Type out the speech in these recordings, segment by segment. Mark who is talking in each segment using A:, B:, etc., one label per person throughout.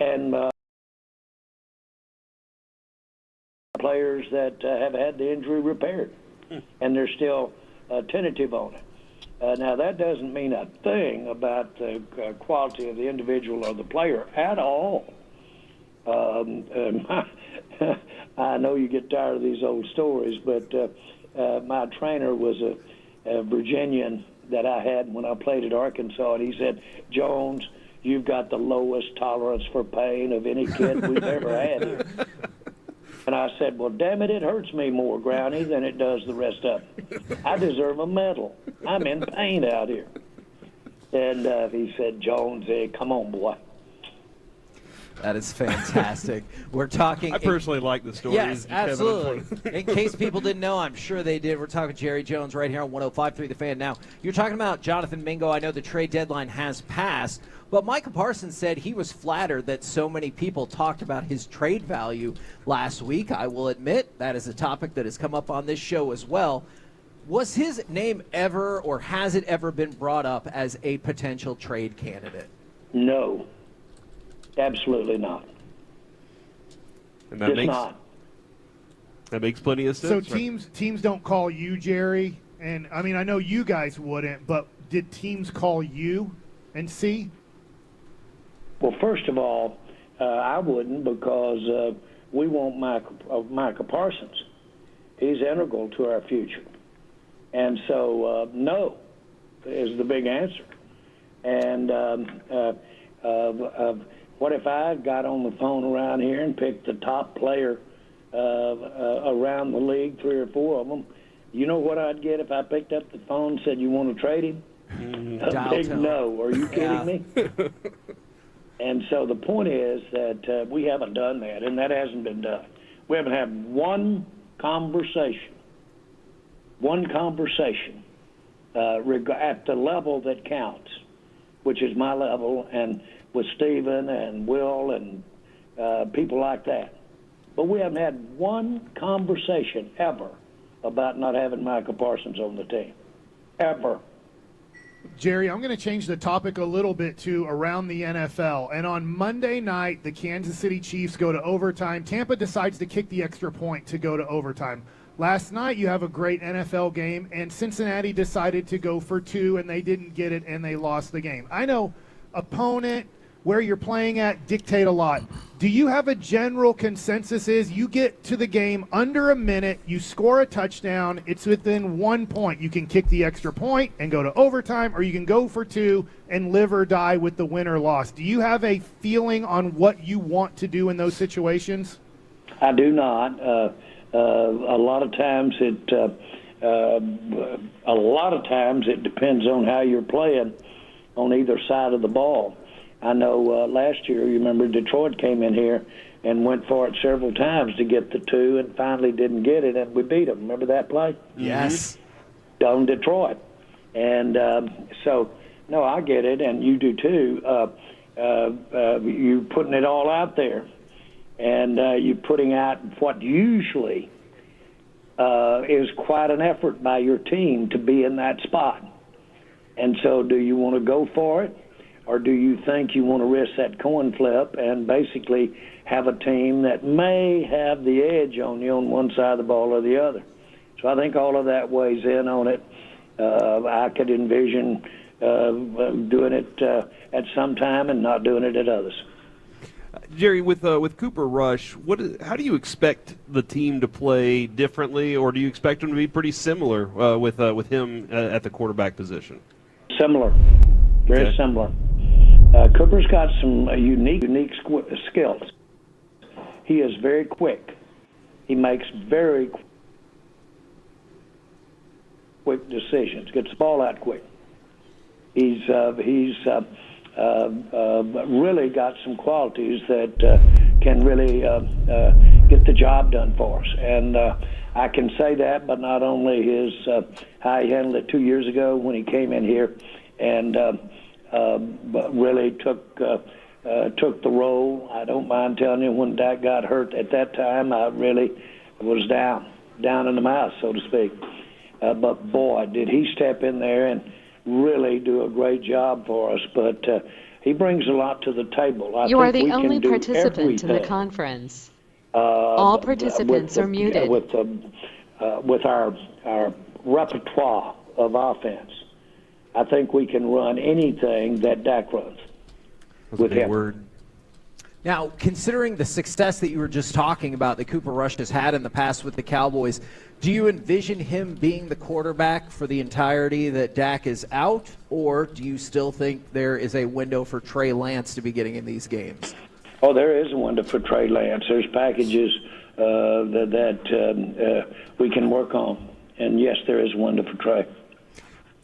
A: and players that have had the injury repaired, and they're still tentative on it. Now, that doesn't mean a thing about the quality of the individual or the player at all. I know you get tired of these old stories, but my trainer was a Virginian that I had when I played at Arkansas, and he said, "Jones, you've got the lowest tolerance for pain of any kid we've ever had here." And I said, "Well, damn it hurts me more, Groundy, than it does the rest of them. I deserve a medal. I'm in pain out here." And he said, "Jones, come on, boy."
B: That is fantastic. We're talking.
C: I personally like the story.
B: Yes, absolutely. In case people didn't know, I'm sure they did. We're talking Jerry Jones right here on 105.3 The Fan. Now, you're talking about Jonathan Mingo. I know the trade deadline has passed, but Micah Parsons said he was flattered that so many people talked about his trade value last week. I will admit that is a topic that has come up on this show as well. Was his name ever, or has it ever been brought up as a potential trade candidate?
A: No. Absolutely not.
C: And that makes plenty of sense.
D: So teams don't call you, Jerry, and I mean I know you guys wouldn't, but did teams call you and see?
A: Well, first of all, I wouldn't, because we want Micah Parsons. He's integral to our future, and so no is the big answer. And what if I got on the phone around here and picked the top player around the league, 3 or 4 of them? You know what I'd get if I picked up the phone and said, "You want to trade him?" A big no. Are you kidding me? And so the point is that we haven't done that, and that hasn't been done. We haven't had one conversation at the level that counts, which is my level, and with Stephen and Will and people like that. But we haven't had one conversation ever about not having Micah Parsons on the team. Ever.
D: Jerry, I'm going to change the topic a little bit to around the NFL. And on Monday night, the Kansas City Chiefs go to overtime. Tampa decides to kick the extra point to go to overtime. Last night, you have a great NFL game, and Cincinnati decided to go for 2, and they didn't get it, and they lost the game. I know opponent, where you're playing at, dictate a lot. Do you have a general consensus is you get to the game under a minute, you score a touchdown, it's within 1 point. You can kick the extra point and go to overtime, or you can go for 2 and live or die with the win or loss. Do you have a feeling on what you want to do in those situations?
A: I do not. A lot of times it depends on how you're playing on either side of the ball. I know last year, you remember, Detroit came in here and went for it several times to get the 2 and finally didn't get it, and we beat them. Remember that play?
B: Yes.
A: On Detroit. And so, no, I get it, and you do too. You're putting it all out there, and you're putting out what usually is quite an effort by your team to be in that spot. And so do you want to go for it? Or do you think you want to risk that coin flip and basically have a team that may have the edge on you on one side of the ball or the other? So I think all of that weighs in on it. I could envision doing it at some time and not doing it at others.
C: Jerry, with Cooper Rush, how do you expect the team to play differently, or do you expect them to be pretty similar with him at the quarterback position?
A: Similar, very similar. Cooper's got some unique skills. He is very quick. He makes very quick decisions. Gets the ball out quick. He's really got some qualities that can really get the job done for us. And I can say that, but not only how he handled it 2 years ago when he came in here, and but really took the role. I don't mind telling you, when Dak got hurt at that time, I really was down in the mouth, so to speak. But boy, did he step in there and really do a great job for us. But He brings a lot to the table. I
E: You are
A: think
E: the
A: we
E: only
A: can do
E: participant in the
A: everything,
E: conference. All participants are muted.
A: with our repertoire of offense. I think we can run anything that Dak runs with
C: Big
A: him.
C: word.
B: Now, considering the success that you were just talking about that Cooper Rush has had in the past with the Cowboys, do you envision him being the quarterback for the entirety that Dak is out, or do you still think there is a window for Trey Lance to be getting in these games?
A: Oh, there is a window for Trey Lance. There's packages that we can work on, and yes, there is a window for Trey.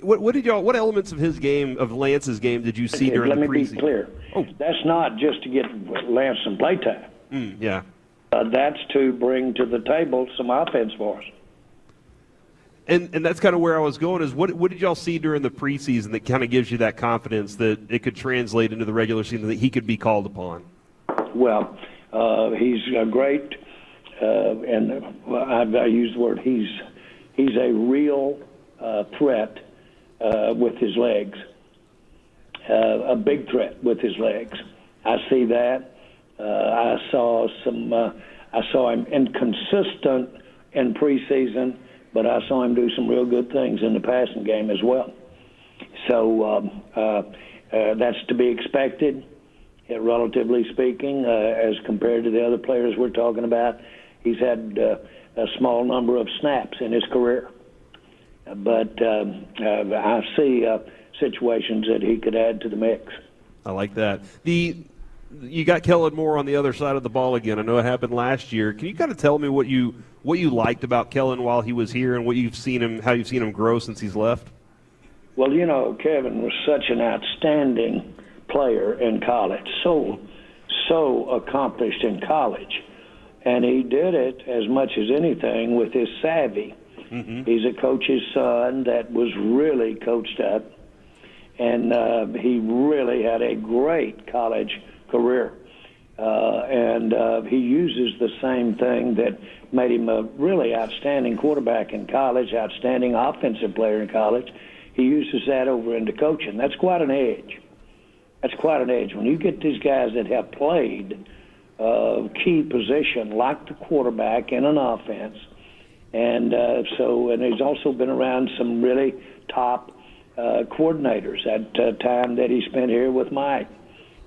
C: What elements of his game, of Lance's game, did you see during the preseason?
A: Let me be clear.
C: Oh.
A: That's not just to get Lance some playtime.
C: Yeah.
A: That's to bring to the table some offense for us.
C: And that's kind of where I was going is what did y'all see during the preseason that kind of gives you that confidence that it could translate into the regular season, that he could be called upon?
A: Well, he's great, and I use the word he's a real threat with his legs, a big threat with his legs. I see that. I saw him inconsistent in preseason, but I saw him do some real good things in the passing game as well. So that's to be expected, relatively speaking, as compared to the other players we're talking about. He's had a small number of snaps in his career. But I see situations that he could add to the mix.
C: I like that. You got Kellen Moore on the other side of the ball again. I know it happened last year. Can you kind of tell me what you liked about Kellen while he was here and how you've seen him grow since he's left?
A: Well, Kevin was such an outstanding player in college, so accomplished in college, and he did it as much as anything with his savvy. Mm-hmm. He's a coach's son that was really coached up, and he really had a great college career. And he uses the same thing that made him a really outstanding quarterback in college, outstanding offensive player in college. He uses that over into coaching. That's quite an edge. That's quite an edge. When you get these guys that have played a key position like the quarterback in an offense, and he's also been around some really top coordinators. That time that he spent here with Mike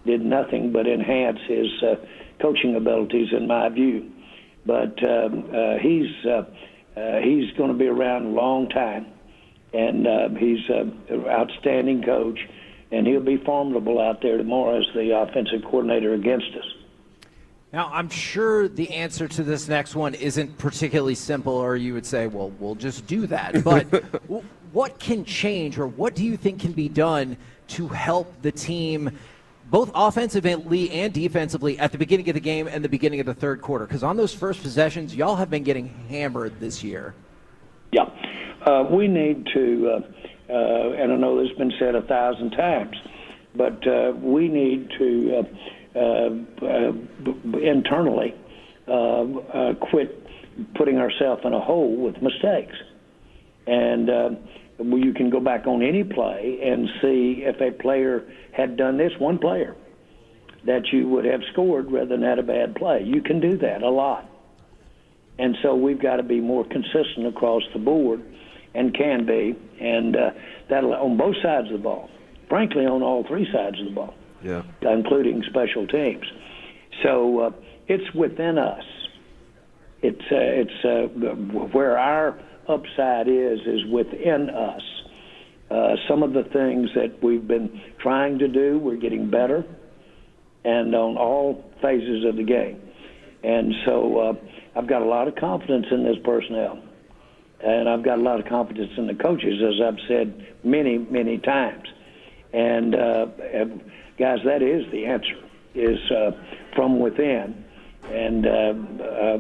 A: did nothing but enhance his coaching abilities, in my view. But he's going to be around a long time, and he's an outstanding coach, and he'll be formidable out there tomorrow as the offensive coordinator against us.
B: Now, I'm sure the answer to this next one isn't particularly simple, or you would say, well, we'll just do that. But what can change, or what do you think can be done to help the team, both offensively and defensively, at the beginning of the game and the beginning of the third quarter? Because on those first possessions, y'all have been getting hammered this year.
A: Yeah. We need to, and I know this has been said 1,000 times, but we need to internally quit putting ourselves in a hole with mistakes. And you can go back on any play and see if a player had done this, one player, that you would have scored rather than had a bad play. You can do that a lot. And so we've got to be more consistent across the board, and can be, and that'll on both sides of the ball. Frankly, on all three sides of the ball. Yeah. Including special teams. So it's within us. It's where our upside is within us. Some of the things that we've been trying to do, we're getting better, and on all phases of the game. And so I've got a lot of confidence in this personnel, and I've got a lot of confidence in the coaches, as I've said many, many times. And guys, that is the answer, is from within, and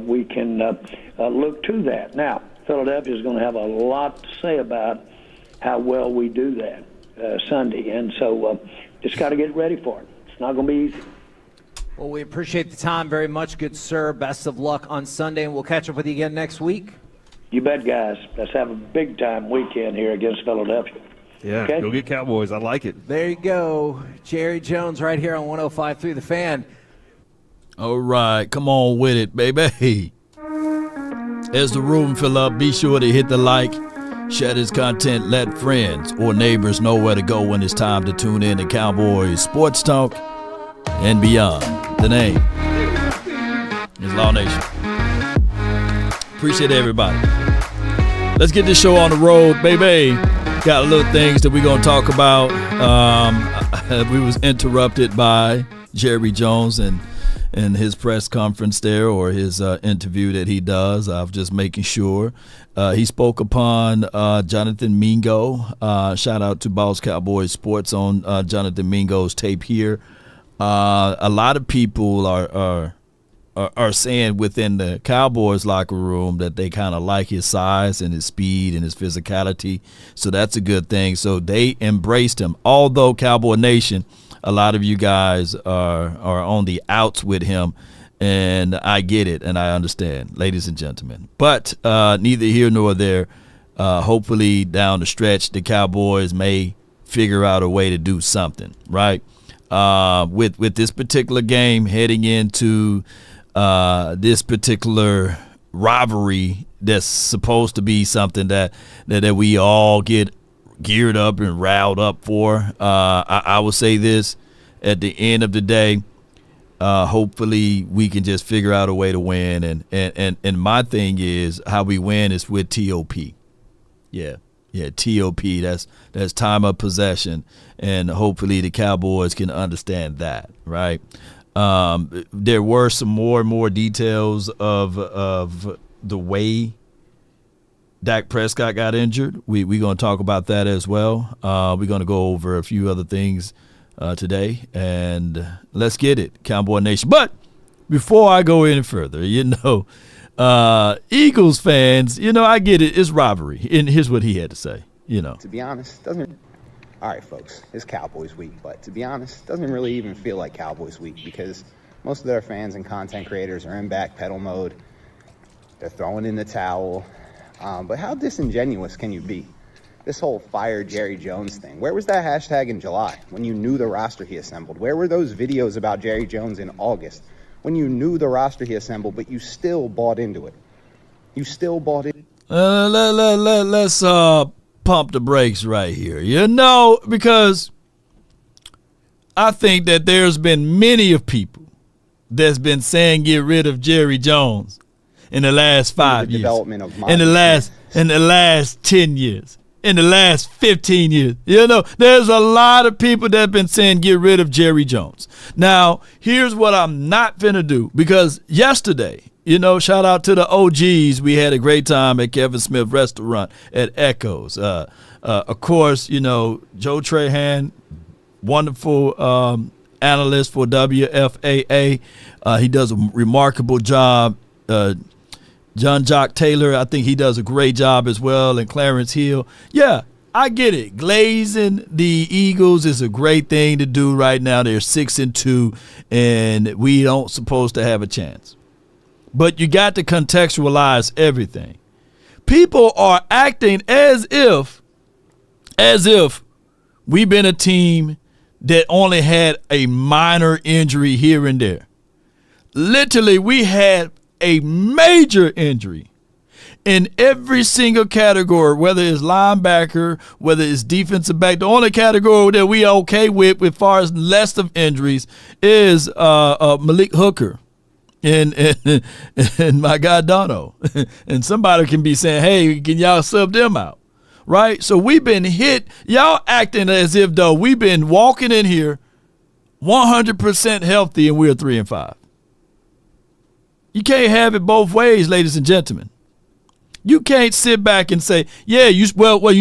A: we can look to that. Now, Philadelphia is going to have a lot to say about how well we do that Sunday, and so just got to get ready for it. It's not going to be easy.
B: Well, we appreciate the time very much, good sir. Best of luck on Sunday, and we'll catch up with you again next week.
A: You bet, guys. Let's have a big-time weekend here against Philadelphia.
C: Yeah,
A: Okay.
C: go get Cowboys. I like it.
B: There you go. Jerry Jones right here on 105.3 The Fan.
F: All right, come on with it, baby. As the room fill up, be sure to hit the like, share this content, let friends or neighbors know where to go when it's time to tune in to Cowboys Sports Talk and beyond. The name is Law Nation. Appreciate everybody. Let's get this show on the road, baby. Got a little things that we're going to talk about. We was interrupted by Jerry Jones and his press conference there, or his interview that he does. I'm just making sure. He spoke upon Jonathan Mingo. Shout out to Boss Cowboys Sports on Jonathan Mingo's tape here. A lot of people are saying within the Cowboys locker room that they kind of like his size and his speed and his physicality. So that's a good thing. So they embraced him. Although Cowboy Nation, a lot of you guys are on the outs with him, and I get it and I understand, ladies and gentlemen. But neither here nor there. Hopefully down the stretch, the Cowboys may figure out a way to do something, right? With this particular game heading into this particular rivalry that's supposed to be something that we all get geared up and riled up for. I will say this, at the end of the day, hopefully we can just figure out a way to win. And my thing is, how we win is with TOP. Yeah, TOP. That's time of possession, and hopefully the Cowboys can understand that, right? There were some more and more details of the way Dak Prescott got injured. We're going to talk about that as well. We're going to go over a few other things today, and let's get it, Cowboy Nation. But before I go any further, Eagles fans, I get it. It's rivalry. And here's what he had to say,
G: To be honest, all right, folks, it's Cowboys week, but to be honest, doesn't really even feel like Cowboys week because most of their fans and content creators are in backpedal mode. They're throwing in the towel. But how disingenuous can you be? This whole fire Jerry Jones thing. Where was that hashtag in July when you knew the roster he assembled? Where were those videos about Jerry Jones in August when you knew the roster he assembled, but you still bought into it? You still bought it.
F: Let's pump the brakes right here. Because I think that there's been many of people that's been saying get rid of Jerry Jones in the last 5 years, in the last 10 years, in the last 15 years. There's a lot of people that have been saying get rid of Jerry Jones. Now, here's what I'm not finna do, because yesterday, shout out to the OGs. We had a great time at Kevin Smith Restaurant at Echoes. Of course, Joe Trahan, wonderful analyst for WFAA. He does a remarkable job. John Jock Taylor, I think he does a great job as well, and Clarence Hill. Yeah, I get it. Glazing the Eagles is a great thing to do right now. They're 6-2, and we don't supposed to have a chance. But you got to contextualize everything. People are acting as if we've been a team that only had a minor injury here and there. Literally, we had a major injury in every single category, whether it's linebacker, whether it's defensive back. The only category that we are okay with as far as less of injuries is Malik Hooker and my guy Dono. And somebody can be saying, hey, can y'all sub them out? Right? So we've been hit. Y'all acting as if, though, we've been walking in here 100% healthy and we're 3-5. You can't have it both ways, ladies and gentlemen. You can't sit back and say, yeah, you're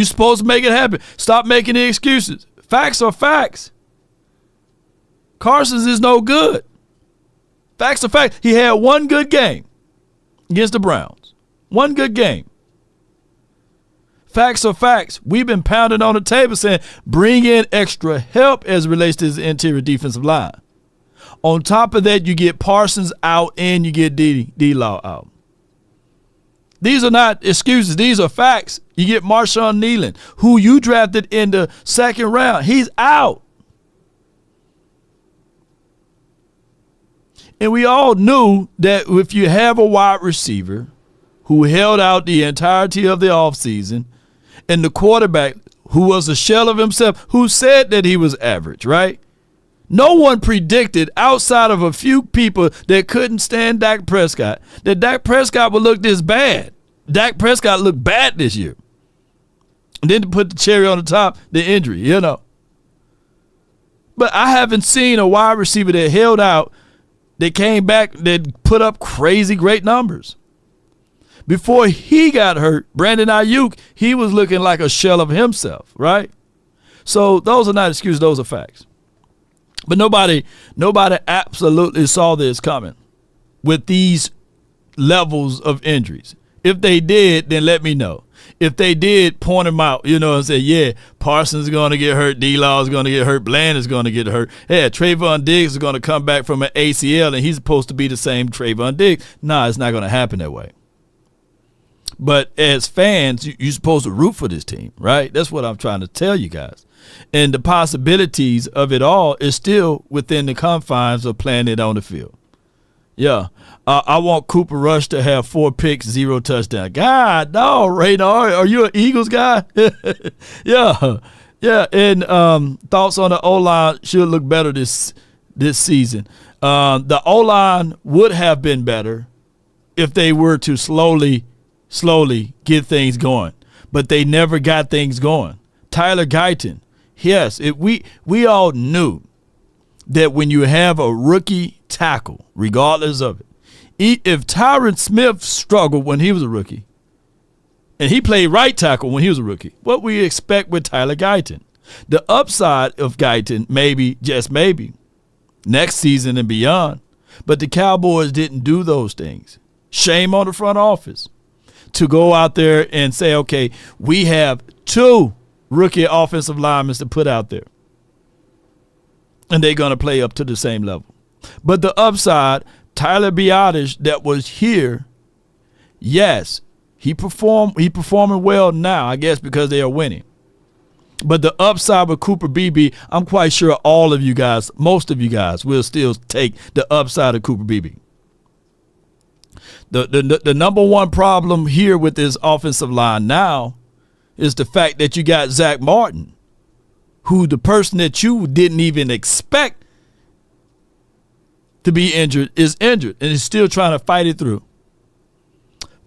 F: supposed to make it happen. Stop making the excuses. Facts are facts. Carson's is no good. Facts are facts. He had one good game against the Browns. One good game. Facts are facts. We've been pounding on the table saying, bring in extra help as it relates to his interior defensive line. On top of that, you get Parsons out and you get D-Law out. These are not excuses. These are facts. You get Marshawn Nealon, who you drafted in the second round. He's out. And we all knew that if you have a wide receiver who held out the entirety of the offseason and the quarterback who was a shell of himself, who said that he was average, right? No one predicted, outside of a few people that couldn't stand Dak Prescott, that Dak Prescott would look this bad. Dak Prescott looked bad this year. And then to put the cherry on the top, the injury, you know. But I haven't seen a wide receiver that held out, that came back, that put up crazy great numbers. Before he got hurt, Brandon Ayuk, he was looking like a shell of himself, right? So those are not excuses, those are facts. But nobody absolutely saw this coming with these levels of injuries. If they did, then let me know. If they did, point them out, you know, and say, yeah, Parsons is going to get hurt, D-Law is going to get hurt, Bland is going to get hurt. Yeah, Trayvon Diggs is going to come back from an ACL, and he's supposed to be the same Trayvon Diggs. Nah, it's not going to happen that way. But as fans, you're supposed to root for this team, right? That's what I'm trying to tell you guys. And the possibilities of it all is still within the confines of playing it on the field. Yeah. I want Cooper Rush to have 4 picks, 0 touchdowns. God, no, Raynard, are you an Eagles guy? Yeah. Yeah, and thoughts on the O-line should look better this season. The O-line would have been better if they were to slowly get things going. But they never got things going. Tyler Guyton, yes, we all knew that when you have a rookie tackle, regardless of it, if Tyron Smith struggled when he was a rookie, and he played right tackle when he was a rookie, what we expect with Tyler Guyton? The upside of Guyton, maybe, just maybe, next season and beyond. But the Cowboys didn't do those things. Shame on the front office to go out there and say, okay, we have 2 rookie offensive linemen to put out there, and they're going to play up to the same level. But the upside, Tyler Biotish, that was here, yes, he performing well now, I guess, because they are winning. But the upside with Cooper Beebe, I'm quite sure all of you guys, most of you guys, will still take the upside of Cooper Beebe. The number one problem here with this offensive line now is the fact that you got Zach Martin, who the person that you didn't even expect to be injured is injured and is still trying to fight it through.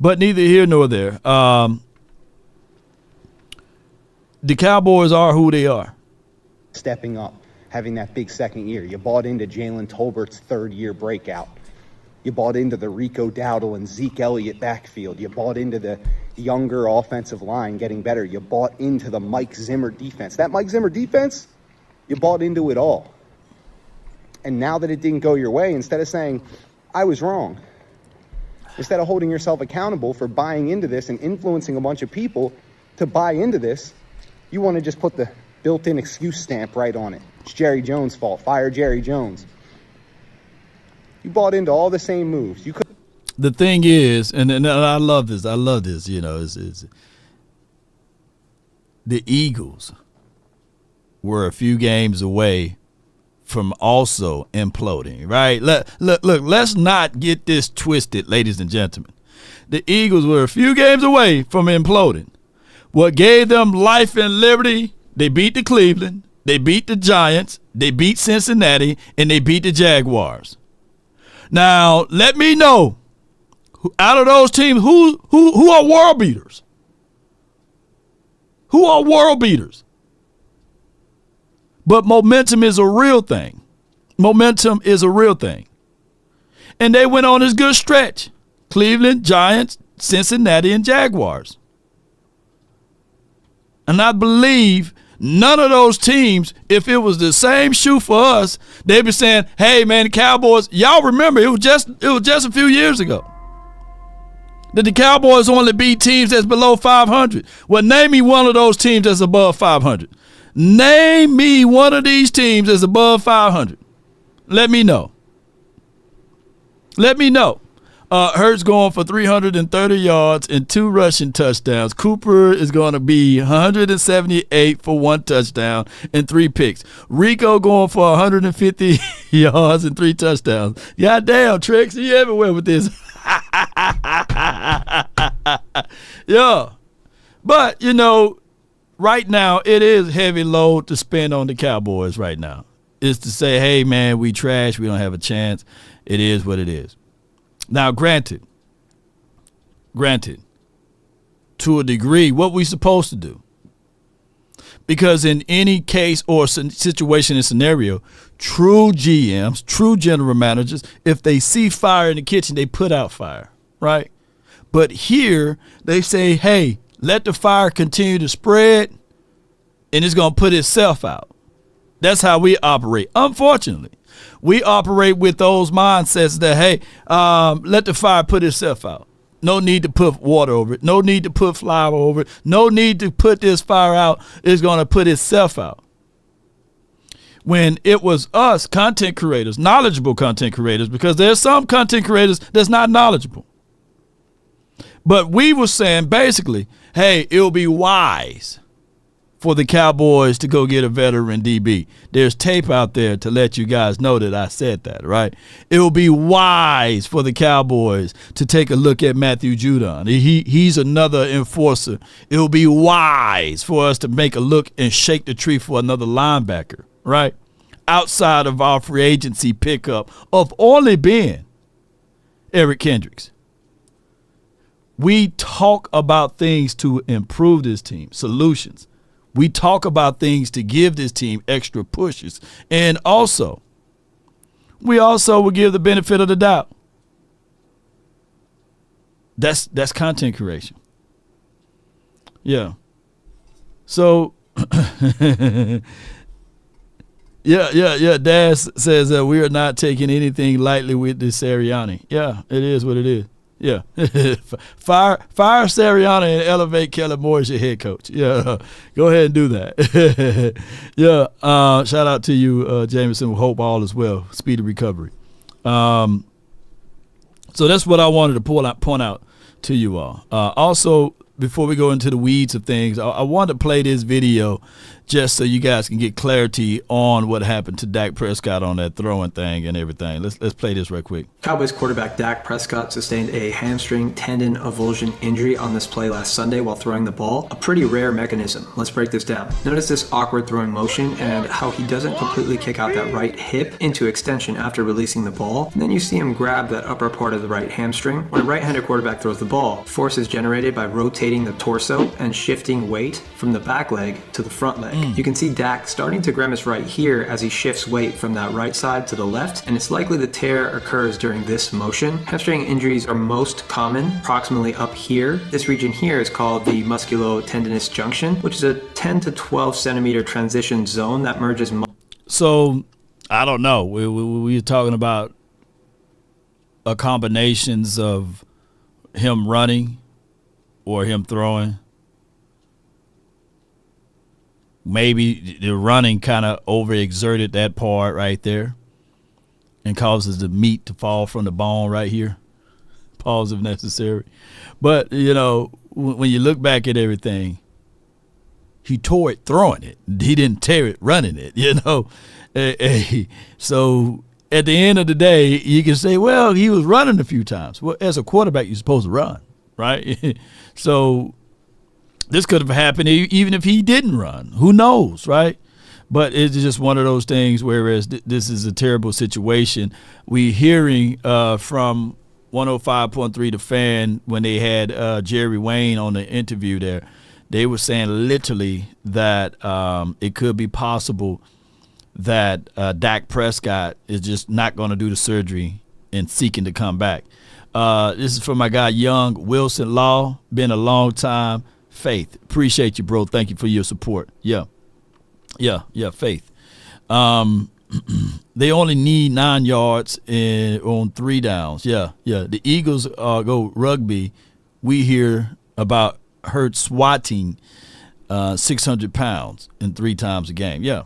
F: But neither here nor there. The Cowboys are who they are.
G: Stepping up, having that big second year. You bought into Jalen Tolbert's third-year breakout. You bought into the Rico Dowdle and Zeke Elliott backfield. You bought into the younger offensive line getting better. You bought into the Mike Zimmer defense. That Mike Zimmer defense, you bought into it all. And now that it didn't go your way, instead of saying, I was wrong, instead of holding yourself accountable for buying into this and influencing a bunch of people to buy into this, you want to just put the built-in excuse stamp right on it. It's Jerry Jones' fault. Fire Jerry Jones. You bought into all the same moves. You could.
F: The thing is, and I love this. I love this. You know, is the Eagles were a few games away from also imploding, right? Look, let's not get this twisted, ladies and gentlemen. The Eagles were a few games away from imploding. What gave them life and liberty? They beat the Cleveland, they beat the Giants, they beat Cincinnati, and they beat the Jaguars. Now, let me know, out of those teams, who are world beaters? Who are world beaters? But momentum is a real thing. Momentum is a real thing. And they went on this good stretch. Cleveland, Giants, Cincinnati, and Jaguars. And I believe none of those teams, if it was the same shoe for us, they'd be saying, hey, man, the Cowboys, y'all remember, it was just a few years ago that the Cowboys only beat teams that's below 500. Well, name me one of those teams that's above 500. Name me one of these teams that's above 500. Let me know. Let me know. Hurts going for 330 yards and 2 rushing touchdowns. Cooper is going to be 178 for 1 touchdown and 3 picks. Rico going for 150 yards and 3 touchdowns. Goddamn, Tricks, you everywhere with this. Yeah. But, right now it is heavy load to spend on the Cowboys right now. It's to say, hey, man, we trash. We don't have a chance. It is what it is. Now, granted, to a degree, what we supposed to do. Because in any case or situation and scenario, true GMs, true general managers, if they see fire in the kitchen, they put out fire, right? But here they say, hey, let the fire continue to spread, and it's going to put itself out. That's how we operate. Unfortunately, we operate with those mindsets that, hey, let the fire put itself out. No need to put water over it. No need to put flour over it. No need to put this fire out. It's going to put itself out. When it was us, content creators, knowledgeable content creators, because there's some content creators that's not knowledgeable. But we were saying basically, hey, it'll be wise for the Cowboys to go get a veteran DB. There's tape out there to let you guys know that I said that, right? It will be wise for the Cowboys to take a look at Matthew Judon. He's another enforcer. It will be wise for us to make a look and shake the tree for another linebacker, right? Outside of our free agency pickup of only being Eric Kendricks. We talk about things to improve this team, solutions. We talk about things to give this team extra pushes. And also, we also will give the benefit of the doubt. That's content creation. Yeah. So, yeah. Daz says that we are not taking anything lightly with this Sirianni. Yeah, it is what it is. Yeah. Fire Sirianni and elevate Kellen Moore as your head coach. Yeah. Go ahead and do that. Yeah. Shout out to you, Jameson. We hope all is well. Speedy recovery. So that's what I wanted to point out to you all. Also, before we go into the weeds of things, I wanted to play this video just so you guys can get clarity on what happened to Dak Prescott on that throwing thing and everything. Let's play this right quick.
H: Cowboys quarterback Dak Prescott sustained a hamstring tendon avulsion injury on this play last Sunday while throwing the ball. A pretty rare mechanism. Let's break this down. Notice this awkward throwing motion and how he doesn't completely kick out that right hip into extension after releasing the ball. And then you see him grab that upper part of the right hamstring. When a right-handed quarterback throws the ball, force is generated by rotating the torso and shifting weight from the back leg to the front leg. You can see Dak starting to grimace right here as he shifts weight from that right side to the left, and it's likely the tear occurs during this motion. Hamstring injuries are most common approximately up here. This region here is called the musculotendinous junction, which is a 10 to 12 centimeter transition zone that merges.
F: So, I don't know. We're talking about a combinations of him running or him throwing. Maybe the running kind of overexerted that part right there and causes the meat to fall from the bone right here. Pause if necessary. But, when you look back at everything, he tore it throwing it. He didn't tear it running it, So at the end of the day, you can say, well, he was running a few times. Well, as a quarterback, you're supposed to run, right? So this could have happened even if he didn't run. Who knows, right? But it's just one of those things, whereas this is a terrible situation. We're hearing from 105.3 The Fan when they had Jerry Wayne on the interview there. They were saying literally that it could be possible that Dak Prescott is just not going to do the surgery and seeking to come back. This is from my guy, Young Wilson Law. Been a long time. Faith, appreciate you, bro. Thank you for your support. Yeah, Faith. They only need 9 yards on 3 downs. Yeah. The Eagles go rugby. We hear about Hurts swatting 600 pounds in 3 times a game. Yeah.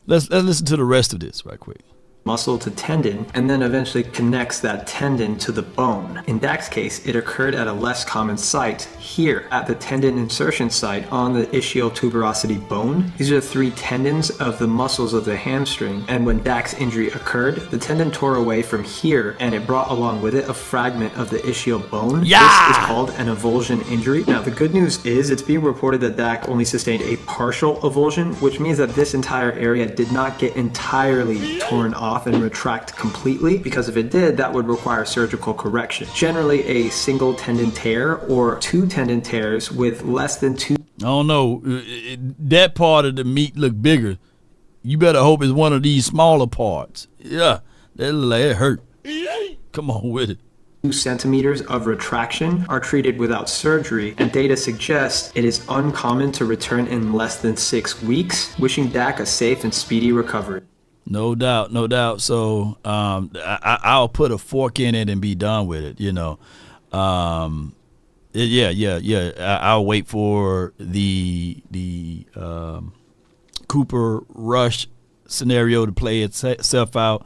F: Let's listen to the rest of this right quick.
H: muscle to tendon and then eventually connects that tendon to the bone. In Dak's case, it occurred at a less common site here at the tendon insertion site on the ischial tuberosity bone. These are the 3 tendons of the muscles of the hamstring, and when Dak's injury occurred, the tendon tore away from here and it brought along with it a fragment of the ischial bone.
F: Yeah!
H: This is called an avulsion injury. Now the good news is it's being reported that Dak only sustained a partial avulsion, which means that this entire area did not get entirely torn off and retract completely, because if it did, that would require surgical correction. Generally a single tendon tear or 2 tendon tears with less than 2.
F: I don't know. That part of the meat look bigger. You better hope it's one of these smaller parts. Yeah, that look like it hurt. Come on with it.
H: 2 centimeters of retraction are treated without surgery, and data suggests it is uncommon to return in less than 6 weeks. Wishing Dak a safe and speedy recovery.
F: No doubt, no doubt. So I'll put a fork in it and be done with it, you know. Yeah. I'll wait for the Cooper Rush scenario to play itself out.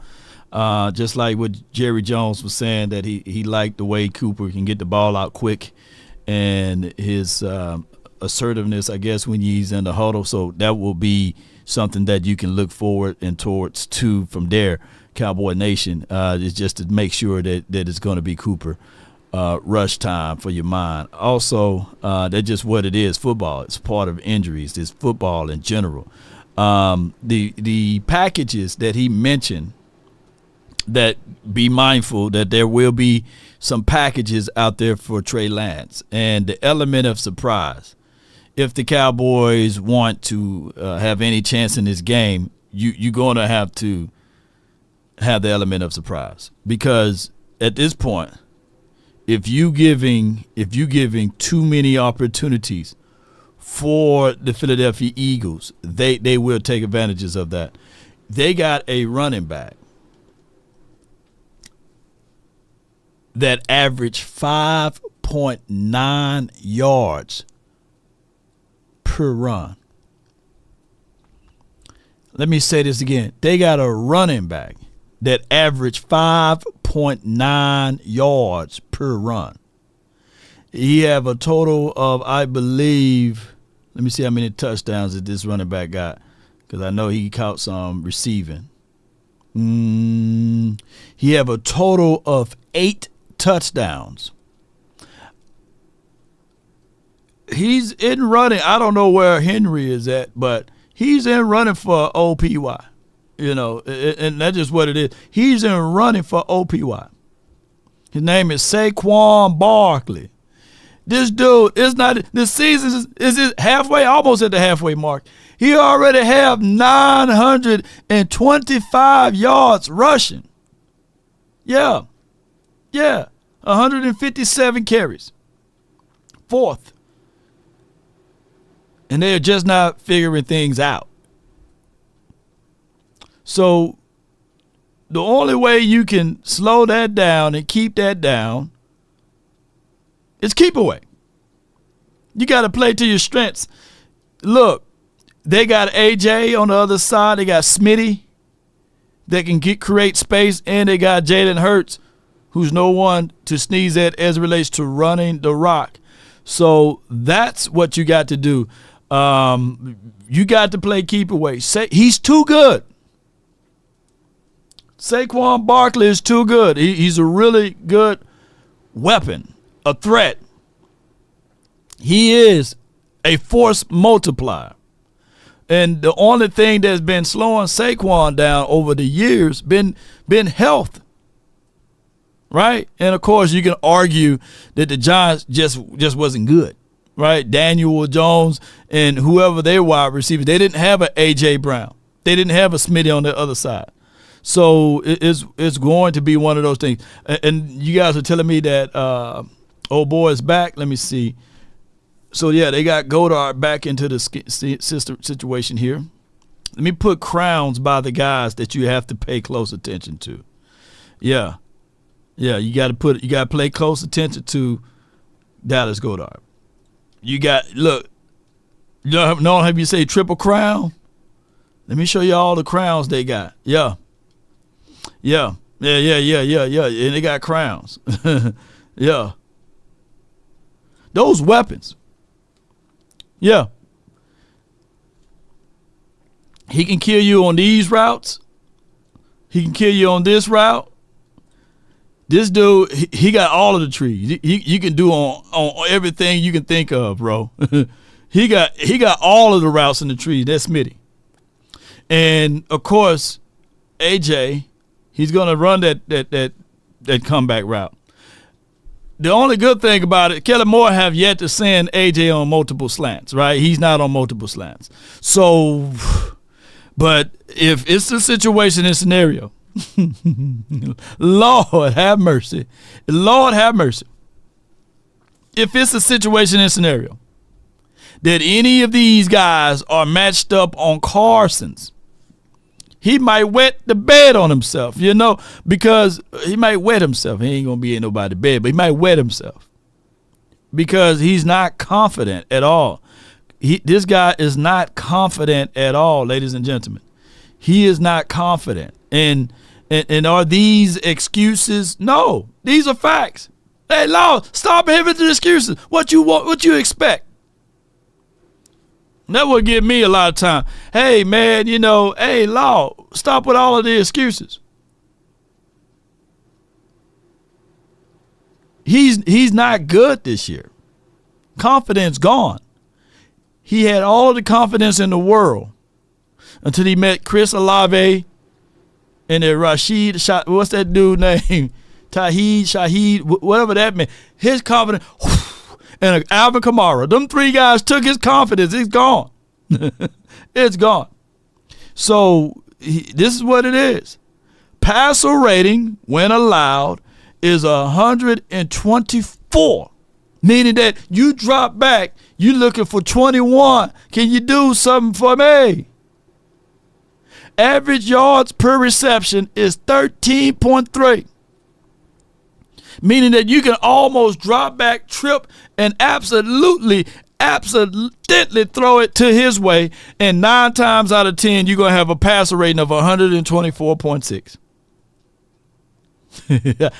F: Just like what Jerry Jones was saying, that he liked the way Cooper can get the ball out quick and his assertiveness, I guess, when he's in the huddle. So that will be something that you can look forward and towards too from there, Cowboy Nation. Is just to make sure that it's going to be Cooper rush time for your mind. Also, that's just what it is. Football. It's part of injuries. It's football in general. The packages that he mentioned, that be mindful that there will be some packages out there for Trey Lance, and the element of surprise. If the Cowboys want to have any chance in this game, you're going to have the element of surprise, because at this point, if you giving too many opportunities for the Philadelphia Eagles, they will take advantages of that. They got a running back that averaged 5.9 yards per run. Let me say this again. They got a running back that averaged 5.9 yards per run. He have a total of, I believe, let me see how many touchdowns that this running back got, because I know he caught some receiving. He have a total of 8 touchdowns. He's in running. I don't know where Henry is at, but he's in running for OPY. You know, and that's just what it is. He's in running for OPY. His name is Saquon Barkley. This dude is not, this season is halfway, almost at the halfway mark. He already have 925 yards rushing. Yeah. 157 carries. 4th. And they're just not figuring things out. So the only way you can slow that down and keep that down is keep away. You got to play to your strengths. Look, they got AJ on the other side. They got Smitty that can create space, and they got Jalen Hurts, who's no one to sneeze at as it relates to running the rock. So that's what you got to do. You got to play keep away. He's too good. Saquon Barkley is too good. He's a really good weapon, a threat. He is a force multiplier. And the only thing that's been slowing Saquon down over the years been health. Right? And of course you can argue that the Giants just wasn't good. Right? Daniel Jones and whoever their wide receivers, they didn't have an A.J. Brown. They didn't have a Smitty on the other side. So it's going to be one of those things. And you guys are telling me that old boy is back. Let me see. So, yeah, they got Goddard back into the situation here. Let me put crowns by the guys that you have to pay close attention to. Yeah, you got to pay close attention to Dallas Goddard. You got, look, know have you say triple crown? Let me show you all the crowns they got. Yeah. Yeah. And they got crowns. Yeah. Those weapons. Yeah. He can kill you on these routes. He can kill you on this route. This dude, he got all of the trees. You can do on everything you can think of, bro. he got all of the routes in the trees. That's Smitty. And of course, AJ, he's gonna run that comeback route. The only good thing about it, Kellen Moore have yet to send AJ on multiple slants, right? He's not on multiple slants. So, but if it's a situation and scenario, Lord have mercy. Lord have mercy. If it's a situation and scenario that any of these guys are matched up on Carson's, he might wet the bed on himself, because he might wet himself. He ain't going to be in nobody's bed, but he might wet himself because he's not confident at all. This guy is not confident at all, ladies and gentlemen. He is not confident. And are these excuses? No, these are facts. Hey, Law, stop having the excuses. What you want? What you expect? That would give me a lot of time. Hey, man, hey, Law, stop with all of the excuses. He's not good this year. Confidence gone. He had all of the confidence in the world until he met Chris Olave and Rashid, what's that dude name? Shahid, whatever that meant. His confidence, and Alvin Kamara. Them three guys took his confidence. It's gone. It's gone. So this is what it is. Passer rating, when allowed, is 124, meaning that you drop back, you looking for 21. Can you do something for me? Average yards per reception is 13.3. Meaning that you can almost drop back, trip, and absolutely throw it to his way. And 9 times out of 10, you're going to have a passer rating of 124.6.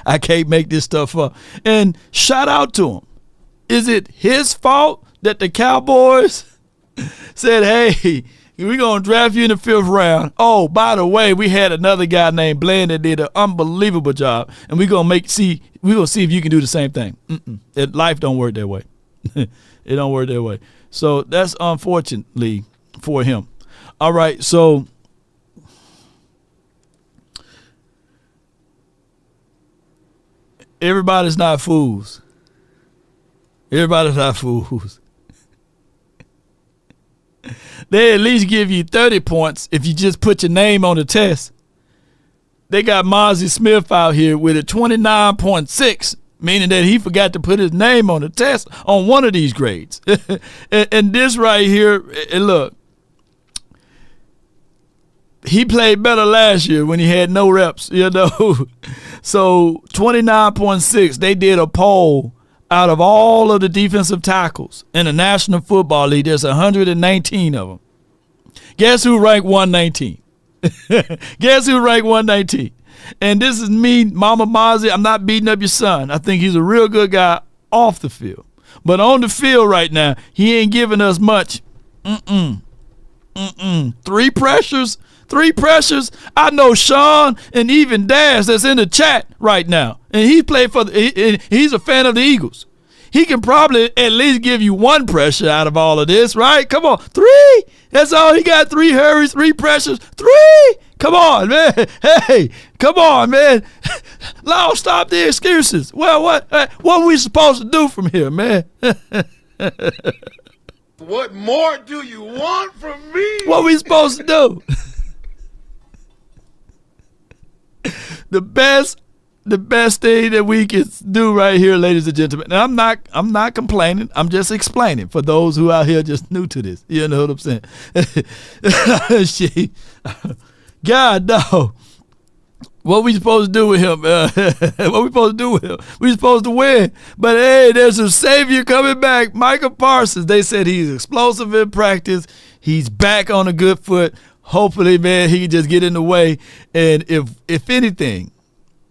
F: I can't make this stuff up. And shout out to him. Is it his fault that the Cowboys said, hey, we're going to draft you in the 5th round. Oh, by the way, we had another guy named Bland that did an unbelievable job, and we're going to see if you can do the same thing. Life don't work that way. It don't work that way. So that's unfortunately for him. All right, so everybody's not fools. Everybody's not fools. They at least give you 30 points if you just put your name on the test. They got Mozzie Smith out here with a 29.6, meaning that he forgot to put his name on the test on one of these grades. and this right here, and look, he played better last year when he had no reps, So 29.6, they did a poll. Out of all of the defensive tackles in the National Football League, there's 119 of them. Guess who ranked 119? Guess who ranked 119? And this is me, Mama Mozzie. I'm not beating up your son. I think he's a real good guy off the field. But on the field right now, he ain't giving us much. 3 pressures. 3 pressures. I know Sean and even Daz that's in the chat right now. And he played he's a fan of the Eagles. He can probably at least give you 1 pressure out of all of this, right? Come on. 3. That's all he got. 3 hurries, 3 pressures. 3. Come on, man. Hey, come on, man. Law, stop the excuses. Well, what are we supposed to do from here, man?
I: What more do you want from me?
F: What are we supposed to do? The best thing that we can do right here, ladies and gentlemen. And I'm not complaining. I'm just explaining for those who out here just new to this. You know what I'm saying? God, no. What we supposed to do with him? What we supposed to do with him? We supposed to win. But hey, there's a savior coming back. Micah Parsons. They said he's explosive in practice. He's back on a good foot. Hopefully, man, he can just get in the way. And if anything,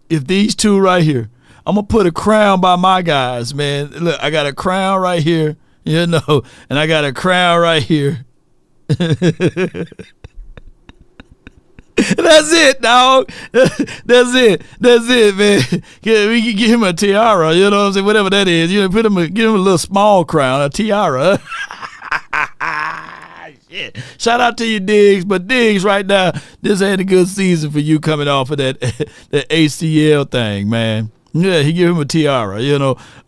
F: if these two right here, I'm going to put a crown by my guys, man. Look, I got a crown right here, and I got a crown right here. That's it, dog. That's it, man. We can give him a tiara, you know what I'm saying? Whatever that is. Give him a little small crown, a tiara. Shit. Shout out to you, Diggs. But Diggs, right now, this ain't a good season for you coming off of that ACL thing, man. Yeah, he give him a tiara,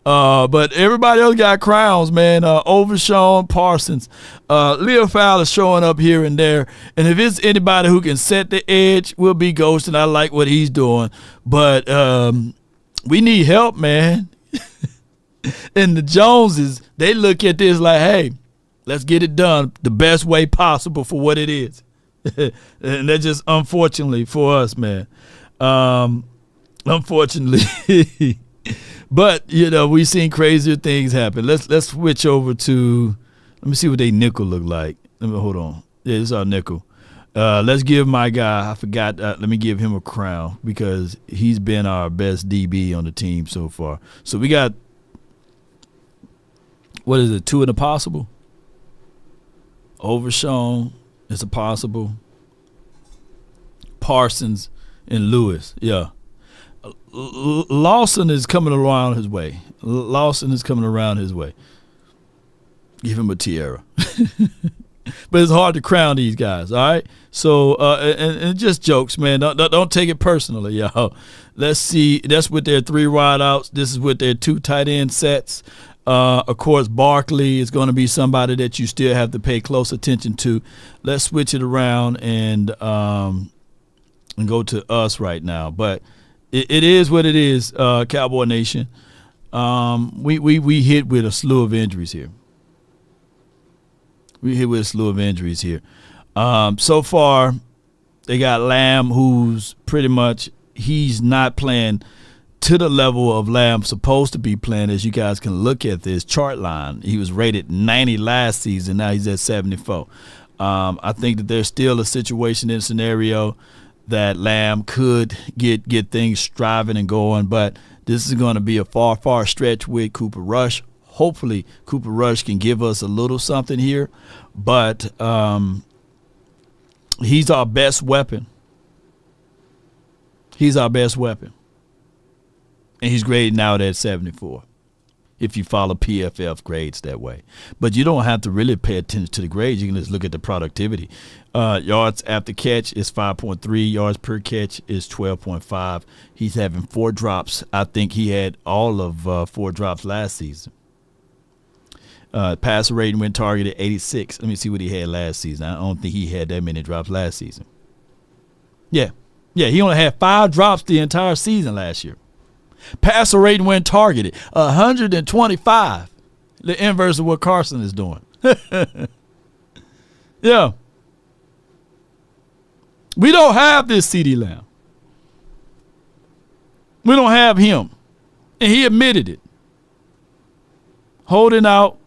F: but everybody else got crowns, man. Overshawn, Parsons. Leo Fowler showing up here and there. And if it's anybody who can set the edge, we'll be ghosting. I like what he's doing. But we need help, man. And the Joneses, they look at this like, hey, let's get it done the best way possible for what it is. And that's just unfortunately for us, man. Unfortunately. But, we've seen crazier things happen. Let's switch over to, let me see what they nickel look like. Hold on. Yeah, this is our nickel. Let's give my guy, I forgot, let me give him a crown because he's been our best DB on the team so far. So we got, what is it, 2 in the possible? Overshawn is a possible. Parsons and Lewis, yeah. Lawson is coming around his way. Give him a tiara. But it's hard to crown these guys, all right? So, and just jokes, man. Don't take it personally, y'all. Let's see. That's with their 3 wideouts. This is with their 2 tight end sets. Of course, Barkley is going to be somebody that you still have to pay close attention to. Let's switch it around and go to us right now. But it is what it is, Cowboy Nation. We hit with a slew of injuries here. So far, they got Lamb, who's pretty much, he's not playing to the level of Lamb supposed to be playing. As you guys can look at this chart line, he was rated 90 last season. Now he's at 74. I think that there's still a situation and scenario that Lamb could get things striving and going, but this is going to be a far stretch with Cooper Rush. Hopefully Cooper Rush can give us a little something here, but he's our best weapon. And he's graded out at 74 if you follow PFF grades that way. But you don't have to really pay attention to the grades. You can just look at the productivity. Yards after catch is 5.3. Yards per catch is 12.5. He's having 4 drops. I think he had all of 4 drops last season. Passer rating when targeted 86. Let me see what he had last season. I don't think he had that many drops last season. Yeah, he only had 5 drops the entire season last year. Passer rating when targeted, 125. The inverse of what Carson is doing. Yeah. We don't have this CeeDee Lamb. We don't have him. And he admitted it. Holding out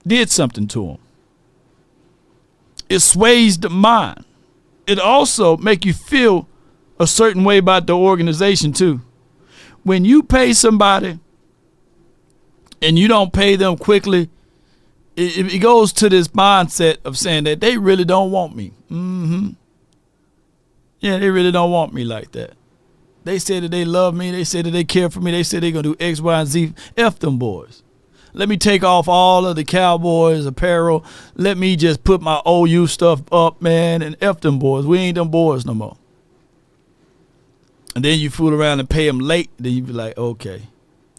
F: did something to him. It sways the mind. It also make you feel a certain way about the organization too. When you pay somebody and you don't pay them quickly, it goes to this mindset of saying that they really don't want me. Mm-hmm. Yeah, they really don't want me like that. They say that they love me. They say that they care for me. They say they're going to do X, Y, and Z. F them boys. Let me take off all of the Cowboys apparel. Let me just put my OU stuff up, man, and F them boys. We ain't them boys no more. And then you fool around and pay them late. Then you be like, okay,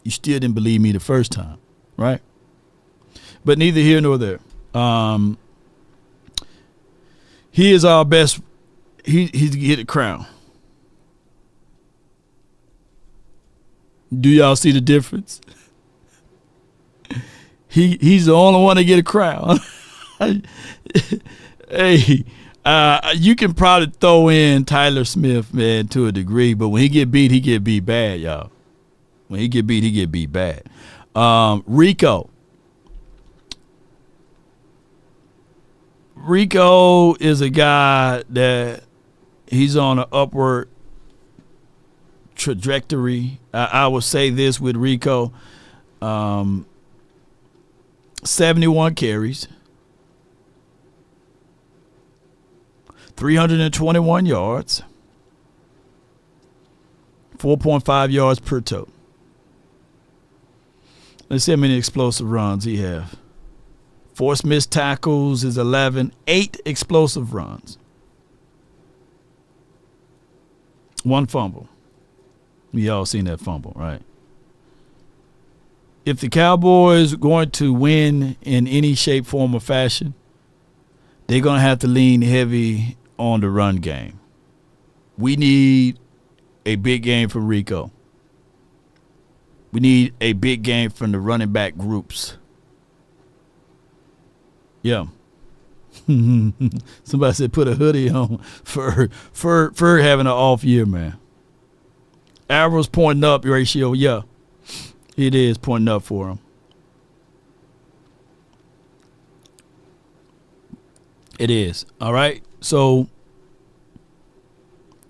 F: you still didn't believe me the first time, right? But neither here nor there. He is our best. He's get a crown. Do y'all see the difference? He's the only one to get a crown. Hey. You can probably throw in Tyler Smith, man, to a degree, but when he get beat bad, y'all. When he get beat bad. Rico is a guy that he's on an upward trajectory. I will say this with Rico. 71 carries, 321 yards, 4.5 yards per tote. Let's see how many explosive runs he have. Forced missed tackles is 11, 8 explosive runs. 1 fumble. We all seen that fumble, right? If the Cowboys are going to win in any shape, form, or fashion, they're going to have to lean heavy on the run game. We need a big game from Rico. We need a big game from the running back groups. Yeah. Somebody said put a hoodie on for having an off year, man. Arrows pointing up ratio, yeah. It is pointing up for him. It is. All right. So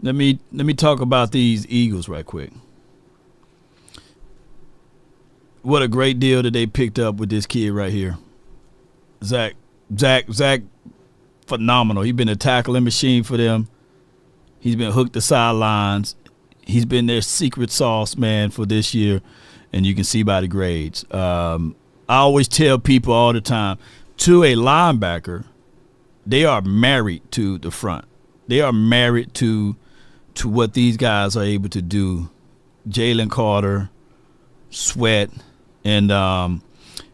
F: let me talk about these Eagles right quick. What a great deal that they picked up with this kid right here. Zach, phenomenal. He's been a tackling machine for them. He's been hooked to sidelines. He's been their secret sauce, man, for this year. And you can see by the grades. I always tell people all the time, to a linebacker, they are married to the front. They are married to what these guys are able to do. Jalen Carter, Sweat, and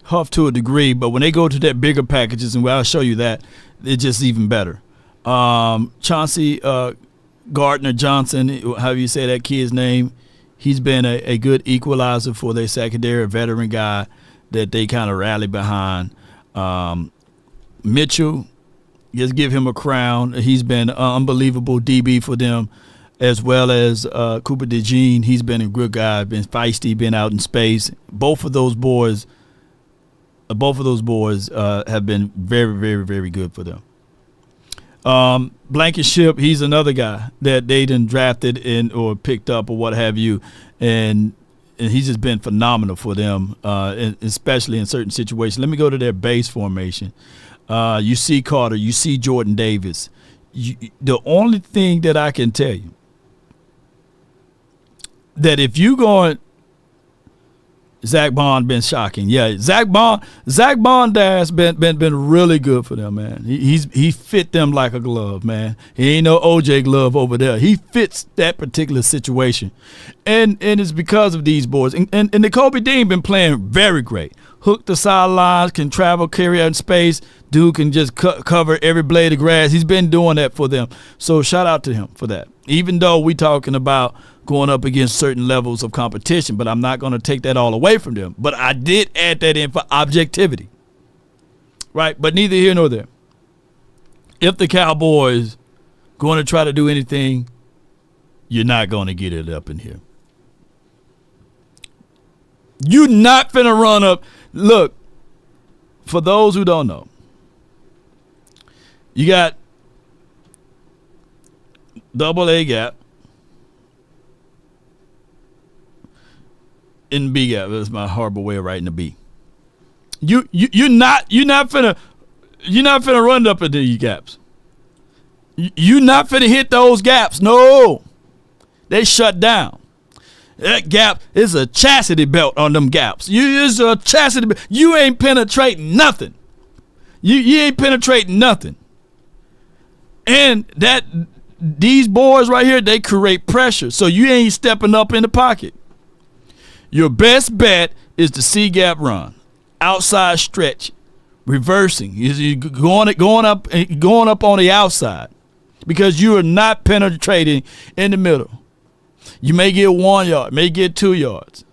F: Huff to a degree. But when they go to that bigger packages, and I'll show you that, it's just even better. Chauncey Gardner Johnson, however you say that kid's name, he's been a good equalizer for their secondary, a veteran guy that they kind of rally behind. Mitchell, just give him a crown. He's been an unbelievable DB for them, as well as Cooper DeJean. He's been a good guy, been feisty, been out in space. Both of those boys have been very, very, very good for them. Blankenship, he's another guy that they done drafted in or picked up or what have you, and he's just been phenomenal for them, especially in certain situations. Let me go to their base formation. You see Carter, you see Jordan Davis. The only thing that I can tell you, that if you going, Zach Bond been shocking. Yeah, Zach Bond has been really good for them, man. He fit them like a glove, man. He ain't no OJ glove over there. He fits that particular situation, and it's because of these boys. And Nakobe Dean been playing very great. Hook the sidelines, can travel, carry out in space. Dude can just cover every blade of grass. He's been doing that for them. So shout out to him for that. Even though we talking about going up against certain levels of competition, but I'm not going to take that all away from them. But I did add that in for objectivity, right? But neither here nor there. If the Cowboys going to try to do anything, you're not going to get it up in here. You're not finna run up. Look, for those who don't know, you got double A gap in B gap. That's my horrible way of writing the B. You're not finna run up into these gaps. You're not finna hit those gaps. No, they shut down. That gap is a chastity belt on them gaps. It's a chastity belt. You ain't penetrating nothing. You ain't penetrating nothing. And that these boys right here, they create pressure. So you ain't stepping up in the pocket. Your best bet is the C-gap run. Outside stretch. Reversing. You're going up on the outside. Because you are not penetrating in the middle. You may get 1 yard, may get 2 yards.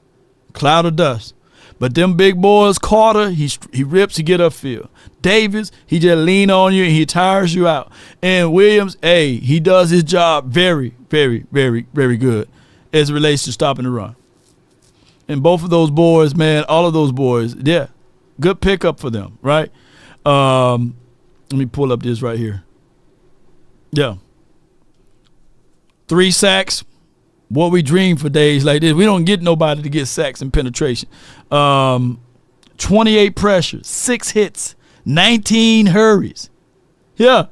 F: Cloud of dust. But them big boys, Carter, he rips to get upfield. Davis, he just lean on you and he tires you out. And Williams, he does his job very, very, very, very good as it relates to stopping the run. And both of those boys, man, all of those boys, yeah, good pickup for them, right? Let me pull up this right here. Yeah. 3 sacks. What we dream for days like this. We don't get nobody to get sacks and penetration. 28 pressures, 6 hits, 19 hurries. Yeah.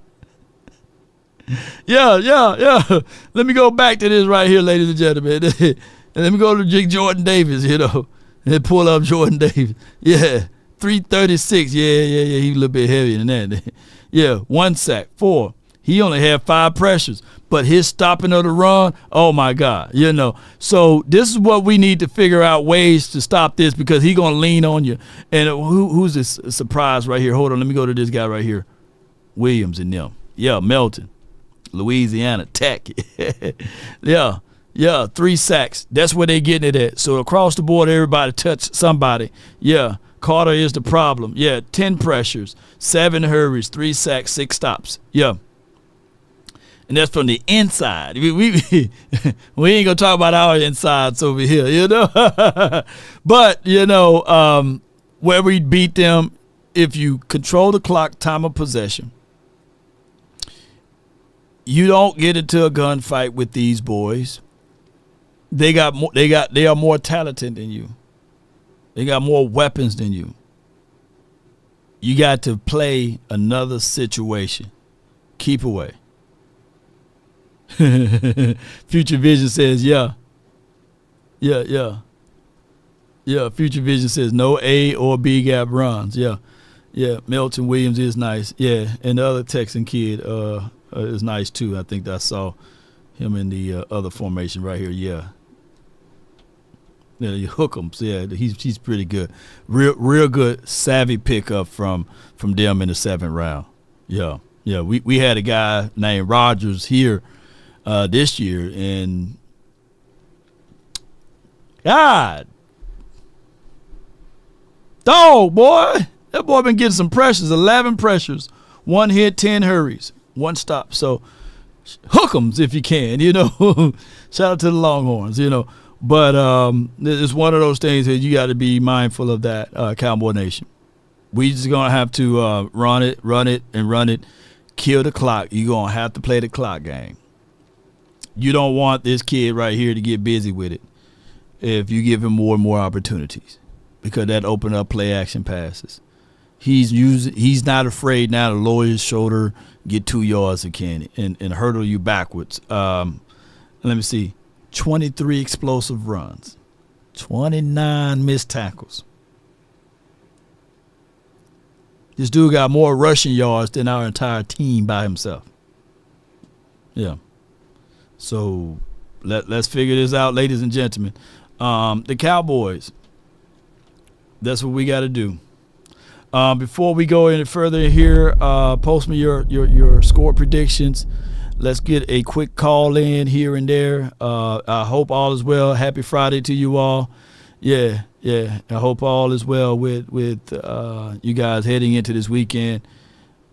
F: Yeah. Let me go back to this right here, ladies and gentlemen. And let me go to Jordan Davis, and pull up Jordan Davis. Yeah. 336. Yeah. He's a little bit heavier than that. Yeah. 1 sack, 4. He only had 5 pressures, but his stopping of the run, oh my God, So this is what we need to figure out ways to stop this, because he's gonna lean on you. And who's this surprise right here? Hold on, let me go to this guy right here, Williams and them. Yeah, Melton, Louisiana Tech. Yeah, 3 sacks. That's where they getting it at. So across the board, everybody touched somebody. Yeah. Carter is the problem. Yeah, 10 pressures, 7 hurries, 3 sacks, 6 stops. Yeah. And that's from the inside. We ain't gonna talk about our insides over here, But where we beat them, if you control the clock, time of possession, you don't get into a gunfight with these boys. They are more talented than you. They got more weapons than you. You got to play another situation. Keep away. Future Vision says, yeah. Future Vision says no A or B gap runs. Yeah. Milton Williams is nice. Yeah, and the other Texan kid is nice too. I think I saw him in the other formation right here. Yeah, you hook him. Yeah, he's pretty good. Real good, savvy pickup from them in the 7th round. Yeah. We had a guy named Rogers here this year, and God, dog, boy, that boy been getting some pressures. 11 pressures, 1 hit, 10 hurries, 1 stop. So hook 'ems if you can. Shout out to the Longhorns. But it's one of those things that you got to be mindful of that, Cowboy Nation. We just gonna have to run it, kill the clock. You're gonna have to play the clock game. You don't want this kid right here to get busy with it if you give him more and more opportunities, because that open up play action passes. He's not afraid now to lower his shoulder, get 2 yards again, and hurdle you backwards. Let me see. 23 explosive runs, 29 missed tackles. This dude got more rushing yards than our entire team by himself. Yeah. So let's figure this out, ladies and gentlemen. The Cowboys, that's what we got to do. Before we go any further here, post me your score predictions. Let's get a quick call in here and there. I hope all is well. Happy Friday to you all. Yeah. I hope all is well with you guys heading into this weekend.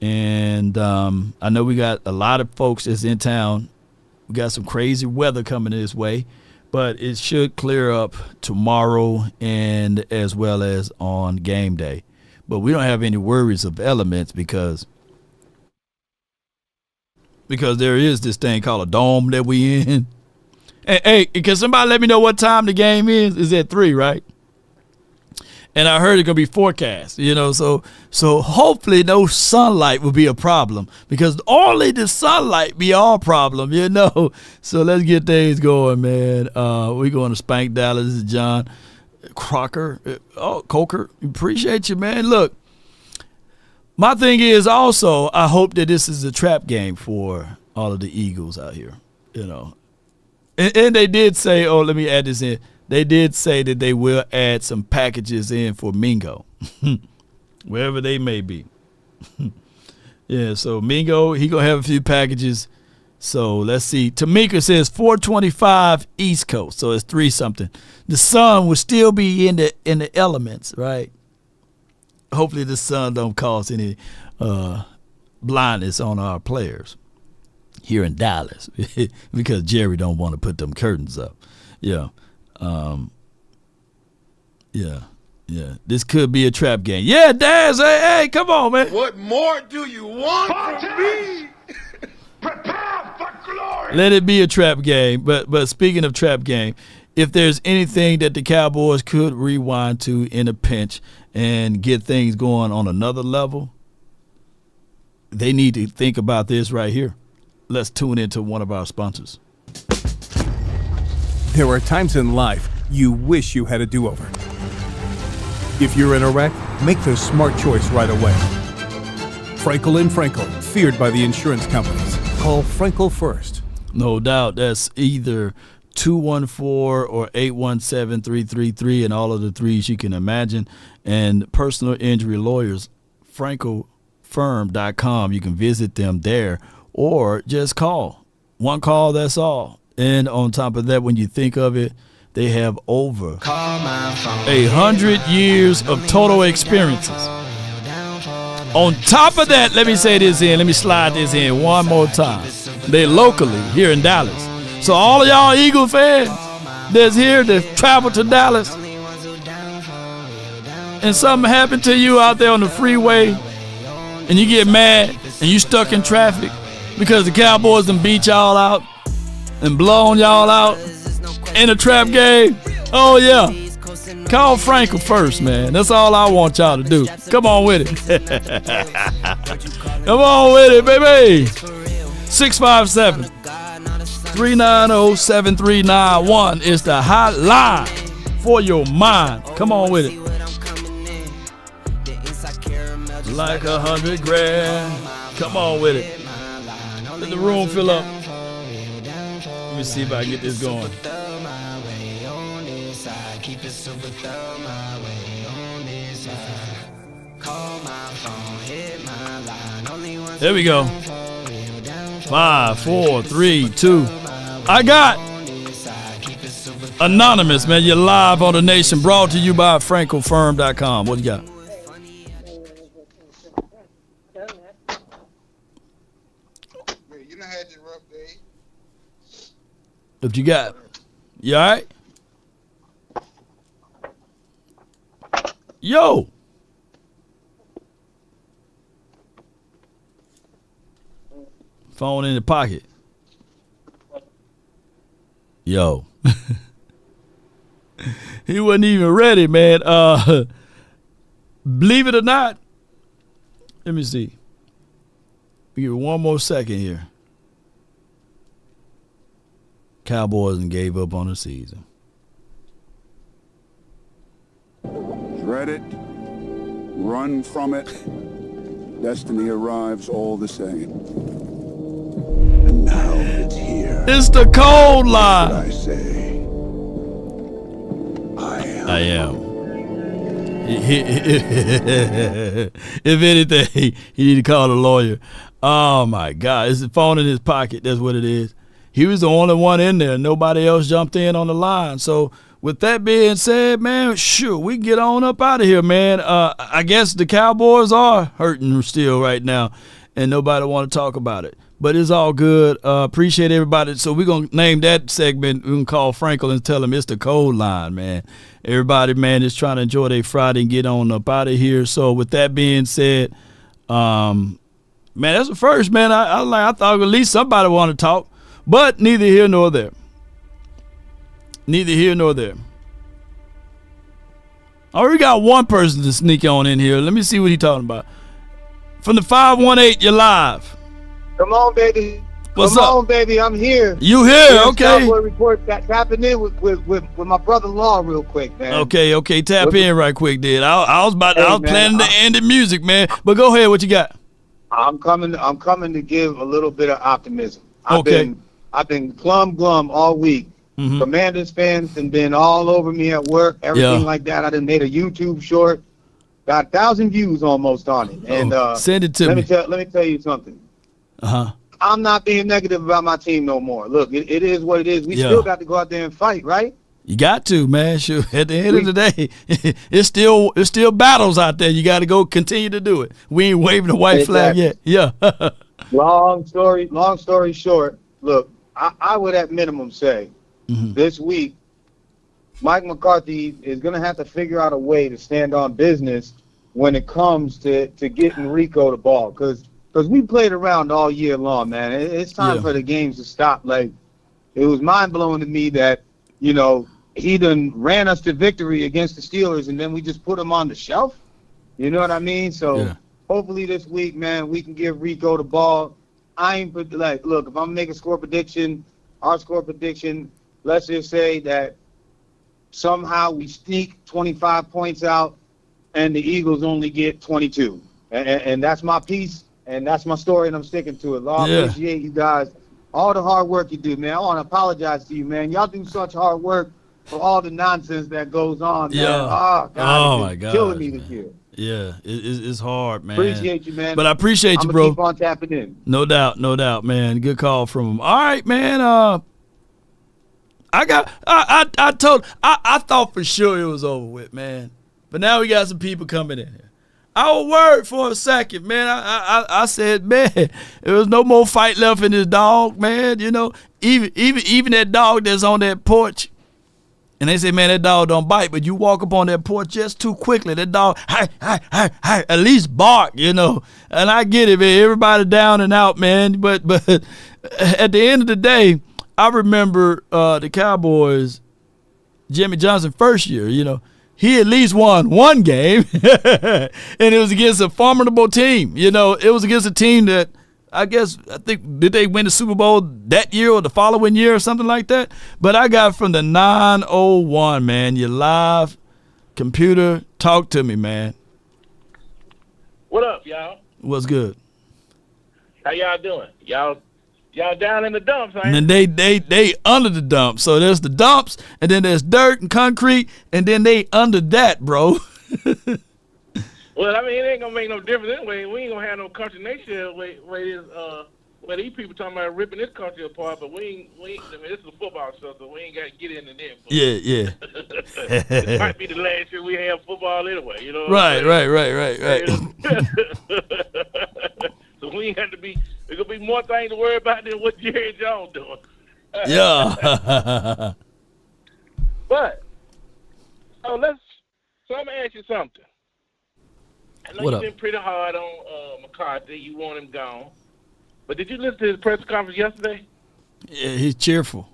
F: And I know we got a lot of folks that's in town. We got some crazy weather coming this way, but it should clear up tomorrow and as well as on game day. But we don't have any worries of elements because there is this thing called a dome that we in. Hey, can somebody let me know what time the game is? It's at 3, right? And I heard it's going to be forecast, so hopefully no sunlight will be a problem, because only the sunlight be our problem, So let's get things going, man. We're going to spank Dallas. This is John Crocker. Coker, appreciate you, man. Look, my thing is also I hope that this is a trap game for all of the Eagles out here, And they did say, let me add this in. They did say that they will add some packages in for Mingo, wherever they may be. Yeah, so Mingo, he going to have a few packages. So let's see. Tamika says 425 East Coast, so it's 3-something. The sun will still be in the elements, right? Hopefully the sun don't cause any blindness on our players here in Dallas because Jerry don't want to put them curtains up. Yeah. Yeah, this could be a trap game. Yeah, Daz, hey, come on, man.
I: What more do you want from me? Prepare for glory.
F: Let it be a trap game. But speaking of trap game, if there's anything that the Cowboys could rewind to in a pinch and get things going on another level, they need to think about this right here. Let's tune into one of our sponsors.
J: There are times in life you wish you had a do-over. If you're in a wreck, make the smart choice right away. Frenkel and Frenkel, feared by the insurance companies. Call Frenkel first.
F: No doubt. That's either 214 or 817-333 and all of the threes you can imagine. And personal injury lawyers, FrenkelFirm.com. You can visit them there or just call. One call, that's all. And on top of that, when you think of it, they have over 100 years of total experiences. On top of that, let me say this in. Let me slide this in one more time. They're locally here in Dallas. So all of y'all Eagle fans that's here that travel to Dallas and something happened to you out there on the freeway and you get mad and you stuck in traffic because the Cowboys done beat y'all out and blown y'all out in a trap game. Oh, yeah. Call Frenkel first, man. That's all I want y'all to do. Come on with it. Come on with it, baby. 657-390-7391 is the hotline for your mind. Come on with it. Like 100 grand. Come on with it. Let the room fill up. Let me see if I can get this going. There we go. 5, 4, 3, 2. I got Anonymous, man. You're live on the nation, brought to you by FrenkelFirm.com. What do you got? What you got? You all right? Yo. Phone in the pocket. Yo. He wasn't even ready, man. Believe it or not. Let me see. Give it one more second here. Cowboys and gave up on the season.
K: Dread it, run from it, destiny arrives all the same. And now it's here.
F: It's the cold line.
K: I say, I am.
F: If anything, he need to call a lawyer. Oh, my God. It's the phone in his pocket. That's what it is. He was the only one in there. Nobody else jumped in on the line. So with that being said, man, sure, we can get on up out of here, man. I guess the Cowboys are hurting still right now, and nobody want to talk about it. But it's all good. Appreciate everybody. So we're going to name that segment. We're going to call Frenkel and tell him it's the cold line, man. Everybody, man, is trying to enjoy their Friday and get on up out of here. So with that being said, man, that's the first, man. I thought at least somebody want to talk. But neither here nor there. Neither here nor there. I already got one person to sneak on in here. Let me see what he's talking about. From the 518, you're live.
L: Come on, baby.
F: What's
L: Come
F: up?
L: on, baby. I'm here.
F: You here? Okay.
L: Cowboy report tapping in with my brother-in-law real quick, man.
F: Okay. Tap in right quick, dude. I was planning to end the music, man. But go ahead. What you got?
L: I'm coming to give a little bit of optimism. I've been glum all week.
F: Mm-hmm.
L: Commanders fans have been all over me at work, everything like that. I done made a YouTube short, got 1,000 views almost on it. And
F: send it to me.
L: Let me tell you something. I'm not being negative about my team no more. Look, it is what it is. We still got to go out there and fight, right?
F: You got to, man. Sure. At the end of the day, it's still battles out there. You got to go continue to do it. We ain't waving the white flag yet. Yeah.
L: Long story short. Look, I would at minimum say this week Mike McCarthy is going to have to figure out a way to stand on business when it comes to getting Rico the ball. Because we played around all year long, man. It's time for the games to stop. Like, it was mind-blowing to me that, he done ran us to victory against the Steelers, and then we just put him on the shelf. You know what I mean? So hopefully this week, man, we can give Rico the ball. I ain't look, if I'm making our score prediction, let's just say that somehow we sneak 25 points out and the Eagles only get 22. And that's my piece, and that's my story, and I'm sticking to it. I appreciate you guys, all the hard work you do, man. I want to apologize to you, man. Y'all do such hard work for all the nonsense that goes on, man. Oh, God,
F: my God,
L: killing me this year.
F: Yeah, it's hard, man.
L: Appreciate you, man.
F: But I appreciate you, bro.
L: Keep on tapping in.
F: No doubt, man. Good call from him. All right, man. I thought for sure it was over with, man. But now we got some people coming in here. I was worried for a second, man. I said, man, there was no more fight left in this dog, man. Even that dog that's on that porch. And they say, man, that dog don't bite, but you walk up on that porch just too quickly. That dog, at least bark, And I get it, man. Everybody down and out, man. But at the end of the day, I remember the Cowboys, Jimmy Johnson first year, he at least won one game, and it was against a formidable team. It was against a team that I think, did they win the Super Bowl that year or the following year or something like that? But I got from the 901, man. You live computer, talk to me, man.
M: What up, y'all?
F: What's good?
M: How y'all doing? Y'all down in the dumps, ain't
F: And then they under the dump. So there's the dumps, and then there's dirt and concrete, and then they under that, bro.
M: Well, I mean, it ain't gonna make no difference anyway. We ain't gonna have no country next year where these people talking about ripping this country apart, but we ain't. I mean, this is a football show, so we ain't got to get into there.
F: Yeah.
M: This might be the last year we have football anyway.
F: Right.
M: So we ain't got to be. There's gonna be more things to worry about than what Jerry Jones doing.
F: Yeah.
M: But so I'm gonna ask you something. I know you've been pretty hard on McCarthy. You want him gone. But did you listen to his press conference yesterday?
F: Yeah, he's cheerful.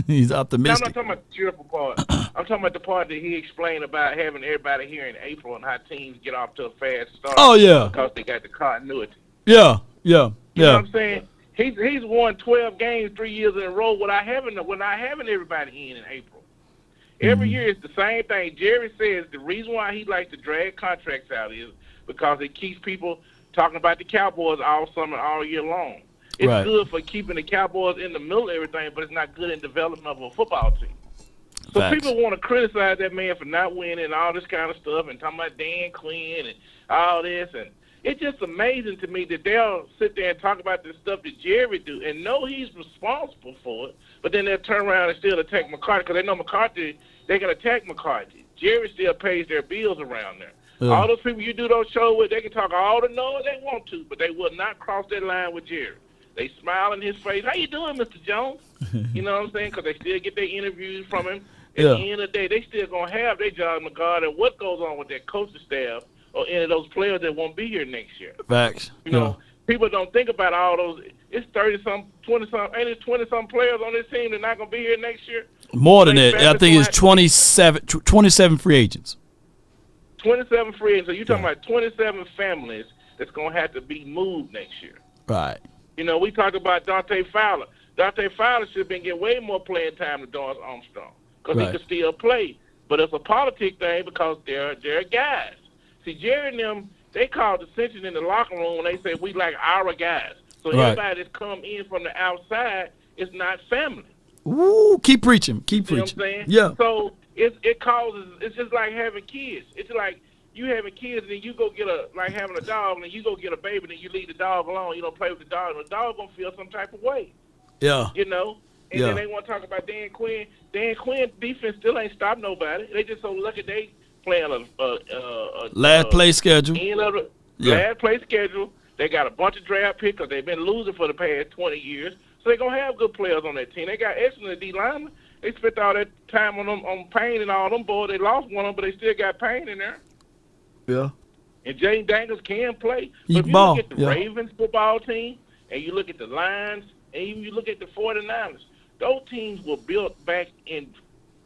F: He's optimistic.
M: No, I'm not talking about the cheerful part. I'm talking about the part that he explained about having everybody here in April and how teams get off to a fast start.
F: Oh, yeah.
M: Because they got the continuity.
F: Yeah.
M: You know what I'm saying? He's won 12 games 3 years in a row without having everybody in April. Every year it's the same thing. Jerry says the reason why he likes to drag contracts out is because it keeps people talking about the Cowboys all summer, all year long. It's good for keeping the Cowboys in the middle of everything, but it's not good in development of a football team. So people want to criticize that man for not winning and all this kind of stuff and talking about Dan Quinn and all this. And it's just amazing to me that they'll sit there and talk about the stuff that Jerry do and know he's responsible for it, but then they'll turn around and still attack McCarthy because they know McCarthy, they can attack McCarthy. Jerry still pays their bills around there. All those people you do those shows with, they can talk all the noise they want to, but they will not cross that line with Jerry. They smile in his face. How you doing, Mr. Jones? You know what I'm saying? Because they still get their interviews from him. At the end of the day, they still going to have their job in regard of what goes on with their coaching staff or any of those players that won't be here next year.
F: Facts.
M: You know, people don't think about all those. It's 30-some, 20-some, ain't it 20-some players on this team that not going to be here next year?
F: More than that. I think it's 27 free agents.
M: 27 free agents. So you're talking about 27 families that's going to have to be moved next year.
F: Right.
M: You know, we talked about Dante Fowler. Dante Fowler should have been getting way more playing time than Dorrance Armstrong because he could still play. But it's a politic thing because they're guys. See, Jerry and them, they call dissension in the locker room when they say we like our guys. So everybody that's come in from the outside is not family.
F: Ooh, keep preaching. Keep
M: You know
F: preaching.
M: what I'm saying?
F: Yeah.
M: So it causes, it's just like having kids. It's like you having kids and then you go get like having a dog and then you go get a baby and then you leave the dog alone. You don't play with the dog and the dog going to feel some type of way.
F: Yeah.
M: You know? And then they want to talk about Dan Quinn. Dan Quinn defense still ain't stopped nobody. They just so lucky they playing a
F: last play schedule.
M: Last play schedule. They got a bunch of draft picks because they've been losing for the past 20 years. So they're going to have good players on that team. They got excellent D linemen. They spent all that time on Payne and all them boys. They lost one of them, but they still got Payne in there.
F: Yeah.
M: And Jane Daniels can play.
F: He
M: But if you
F: ball,
M: look at the
F: yeah.
M: Ravens football team, and you look at the Lions, and even you look at the 49ers, those teams were built back in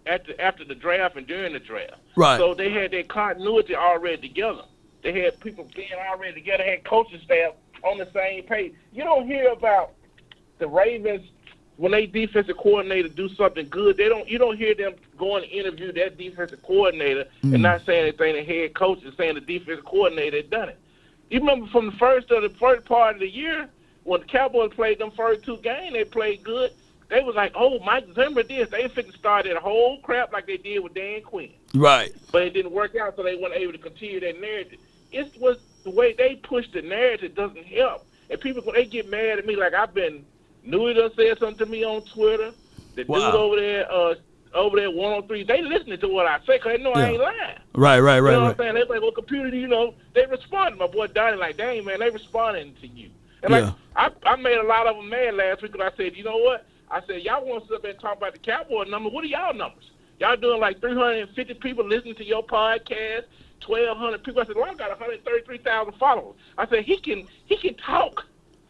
M: after the draft and during the draft.
F: Right.
M: So they had their continuity already together. They had people being already together, had coaching staff on the same page. You don't hear about the Ravens when they defensive coordinator do something good. You don't hear them going to interview that defensive coordinator and not saying anything the head coach is saying the defensive coordinator had done it. You remember from the first part of the year when the Cowboys played them first 2 games, they played good. They was like, oh, Mike Zimmer did. They fixed to start that whole crap like they did with Dan Quinn.
F: Right.
M: But it didn't work out, so they weren't able to continue that narrative. It was the way they push the narrative doesn't help. And people, they get mad at me like Newey done said something to me on Twitter. The dude over there 103, they listening to what I say because they know I ain't lying.
F: Right.
M: You know what I'm saying? They like, well, computer, they responded. My boy Donnie like, dang, man, they responding to you. And like, I made a lot of them mad last week because I said, you know what? I said, y'all want to sit up there and talk about the Cowboys numbers. What are y'all numbers? Y'all doing like 350 people listening to your podcast, 1,200 people. I said, well, I got 133,000 followers. I said, he can talk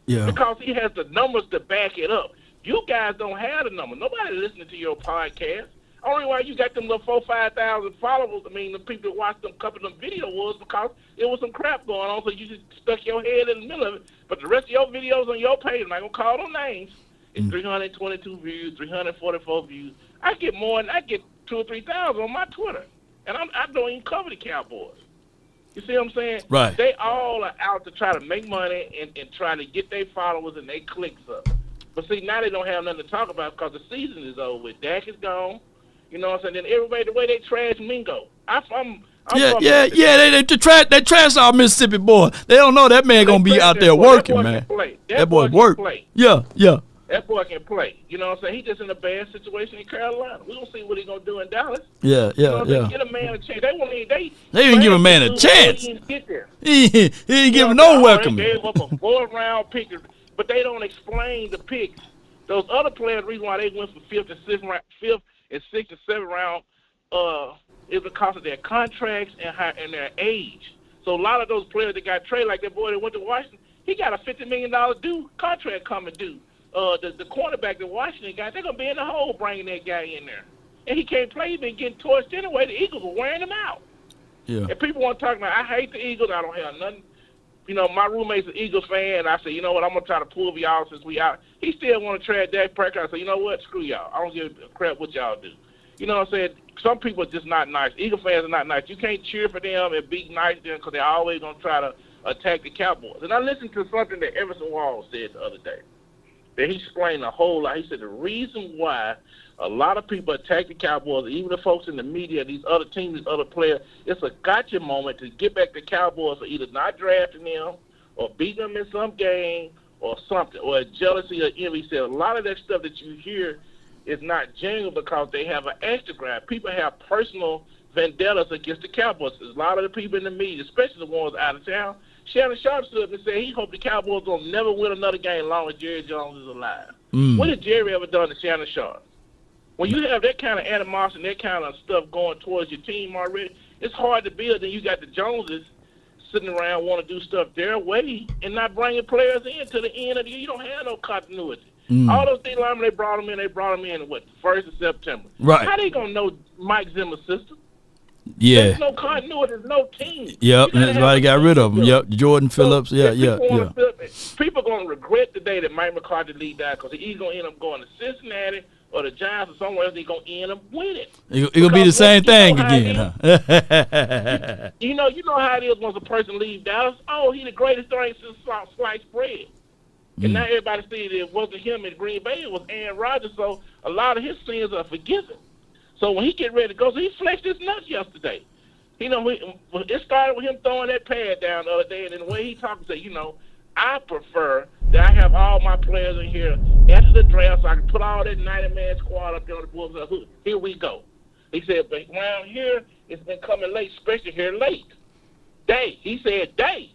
M: because he has the numbers to back it up. You guys don't have the numbers. Nobody listening to your podcast. Only why you got them little 4,000-5,000 followers, the people that watched them couple of them videos was because there was some crap going on, so you just stuck your head in the middle of it. But the rest of your videos on your page, I'm not going to call them names, it's 322 views, 344 views. I get 2,000 or 3,000 on my Twitter, and I don't even cover the Cowboys. You see what I'm saying?
F: Right.
M: They all are out to try to make money and try to get their followers and their clicks up. But see, now they don't have nothing to talk about because the season is over with. Dak is gone. You know what I'm saying? Then everybody, the way they trash Mingo.
F: They trash our Mississippi boy. They don't know that man gonna be out there working, man. That boy work. Yeah.
M: That boy can play. You know what I'm saying? He's just in a bad situation in Carolina. We don't see what he's gonna do in Dallas.
F: Yeah.
M: Get a man a chance. They
F: didn't give a man a chance.
M: He
F: didn't give him no welcome.
M: They gave up a 4th-round pick, but they don't explain the picks. Those other players, the reason why they went from 5th and 6th and 7th round is because of their contracts and their age. So a lot of those players that got traded, like that boy that went to Washington, he got a $50 million contract coming due. The cornerback that Washington got, they're going to be in the hole bringing that guy in there. And he can't play. He's been getting torched anyway. The Eagles were wearing him out.
F: Yeah.
M: And people want to talk about, I hate the Eagles. I don't have nothing. My roommate's an Eagles fan. I said, you know what, I'm going to try to pull for y'all since we out. He still want to trade Dak Prescott. I said, you know what, screw y'all. I don't give a crap what y'all do. You know what I'm saying? Some people are just not nice. Eagle fans are not nice. You can't cheer for them and be nice to them because they're always going to try to attack the Cowboys. And I listened to something that Everson Walls said the other day. That he explained a whole lot. He said the reason why a lot of people attack the Cowboys, even the folks in the media, these other teams, these other players, it's a gotcha moment to get back the Cowboys for either not drafting them or beating them in some game or something, or jealousy or envy. He said a lot of that stuff that you hear is not genuine because they have an Instagram. People have personal vendettas against the Cowboys. There's a lot of the people in the media, especially the ones out of town. Shannon Sharp stood up and said he hoped the Cowboys will never win another game as long as Jerry Jones is alive. What has Jerry ever done to Shannon Sharp? When you have that kind of animosity, that kind of stuff going towards your team already, it's hard to build. And you got the Joneses sitting around want to do stuff their way and not bringing players in to the end of the year. You don't have no continuity. All those D linemen, they brought them in, the 1st of September.
F: Right.
M: How they going to know Mike Zimmer's system?
F: Yeah.
M: There's no continuity. There's no team.
F: Yep, and that's why they got rid of him. Yep, Jordan Phillips. Yeah.
M: People going to regret the day that Mike McCarthy lead that because he's going to end up going to Cincinnati or the Giants or somewhere else. He's going to end up winning.
F: It's going to be the same thing again, huh?
M: You know how it is once a person leaves Dallas. Oh, he's the greatest thing since sliced bread. And now everybody sees it wasn't him in Green Bay. It was Aaron Rodgers. So a lot of his sins are forgiven. So when he get ready to go, so he flexed his nuts yesterday. It started with him throwing that pad down the other day, and then the way he talked, he said, I prefer that I have all my players in here after the draft so I can put all that 90-man squad up there on the Bulls. Here we go. He said, but around here, it's been coming late, especially here late. They. He said they.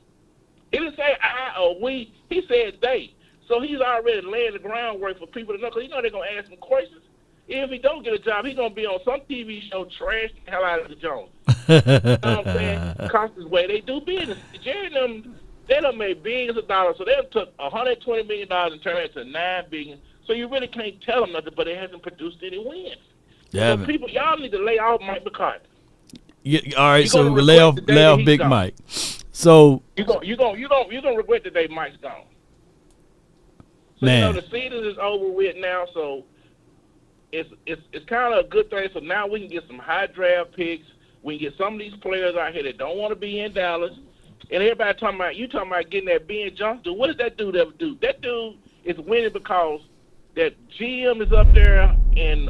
M: He didn't say I or we. He said they. So he's already laying the groundwork for people to know, because they're going to ask him questions. If he don't get a job, he's gonna be on some TV show trash the hell out of the Jones. You know what I'm saying? Because the way they do business. Jerry and them, they done made billions of dollars, so they took $120 million and turned it into $9 billion. So you really can't tell them nothing, but it hasn't produced any wins.
F: Yeah,
M: so people, y'all need to lay off Mike McCarthy.
F: Yeah, all right, so lay off Big
M: gone.
F: Mike. So
M: you gonna regret the day Mike's gone. So
F: man,
M: the season is over with now, so it's kind of a good thing. So now we can get some high draft picks. We can get some of these players out here that don't want to be in Dallas. And everybody talking about getting that Ben Johnson. What does that dude ever do? That dude is winning because that GM is up there and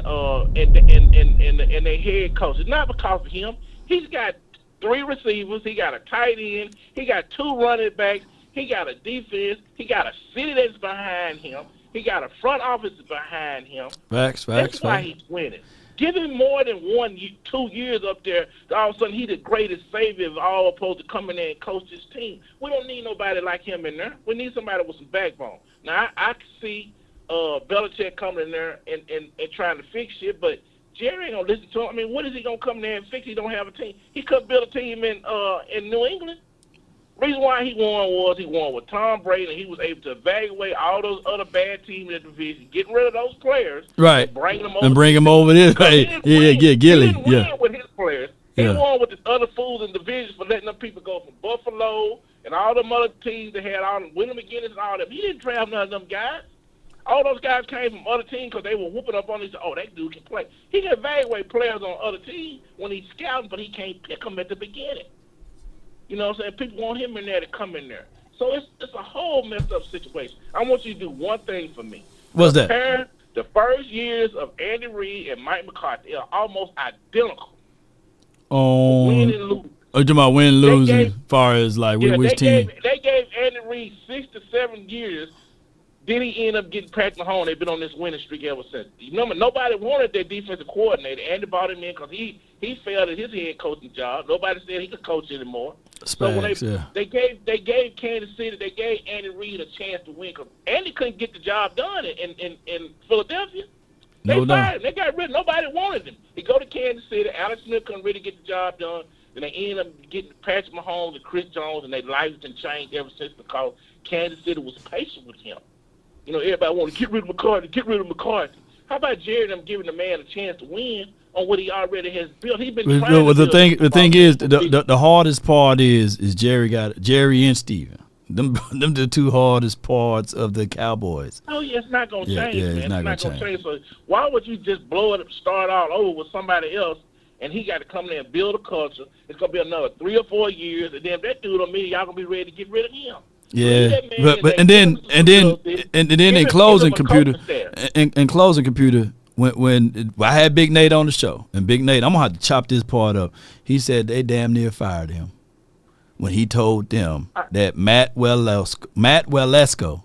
M: their head coach. It's not because of him. He's got 3 receivers. He got a tight end. He got 2 running backs. He got a defense. He got a city that's behind him. He got a front office behind him.
F: Facts.
M: That's why he's winning. Give him more than 2 years up there. All of a sudden, he's the greatest savior of all opposed to coming in and coach his team. We don't need nobody like him in there. We need somebody with some backbone. Now, I can see Belichick coming in there and trying to fix shit, but Jerry ain't going to listen to him. I mean, what is he going to come there and fix? He don't have a team. He couldn't build a team in New England. Reason why he won with Tom Brady, and he was able to evaluate all those other bad teams in the division, getting rid of those players,
F: right,
M: and bring them over
F: this way. Yeah, Gilly.
M: He didn't win with his players. He won with the other fools in the division for letting them people go from Buffalo and all them other teams that had all them William McGinnis and all them. He didn't draft none of them guys. All those guys came from other teams because they were whooping up on each other. Oh, that dude can play. He can evaluate players on other teams when he's scouting, but he can't pick them at the beginning. You know what I'm saying? People want him in there to come in there. So it's a whole messed up situation. I want you to do one thing for me.
F: What's that?
M: Compare the first years of Andy Reid and Mike McCarthy are almost identical. Win and lose.
F: Are you talking about win and lose as far as like which team?
M: They gave Andy Reid 6 to 7 years. Then he ended up getting Patrick Mahomes. They've been on this winning streak ever since. Remember, nobody wanted their defensive coordinator. Andy brought him in because he failed at his head coaching job. Nobody said he could coach anymore. So when they gave Kansas City, they gave Andy Reid a chance to win because Andy couldn't get the job done in Philadelphia. They fired him. They got rid of him. Nobody wanted him. He go to Kansas City. Alex Smith couldn't really get the job done. Then they ended up getting Patrick Mahomes and Chris Jones, and their lives have changed ever since because Kansas City was patient with him. You know, everybody want to get rid of McCarthy. How about Jerry and them giving the man a chance to win on what he already has built? He's been trying to build.
F: The thing is, the hardest part is Jerry and Steven. Them the 2 hardest parts of the Cowboys.
M: Oh, yeah, it's not going to change, man.
F: It's not going to change.
M: So why would you just blow it up, start all over with somebody else, and he got to come there and build a culture? It's going to be another 3 or 4 years, and then if that dude don't mean y'all going to be ready to get rid of him.
F: Yeah, but and then in closing computer, when I had Big Nate on the show, and Big Nate, I'm gonna have to chop this part up. He said they damn near fired him when he told them that Matt Walesko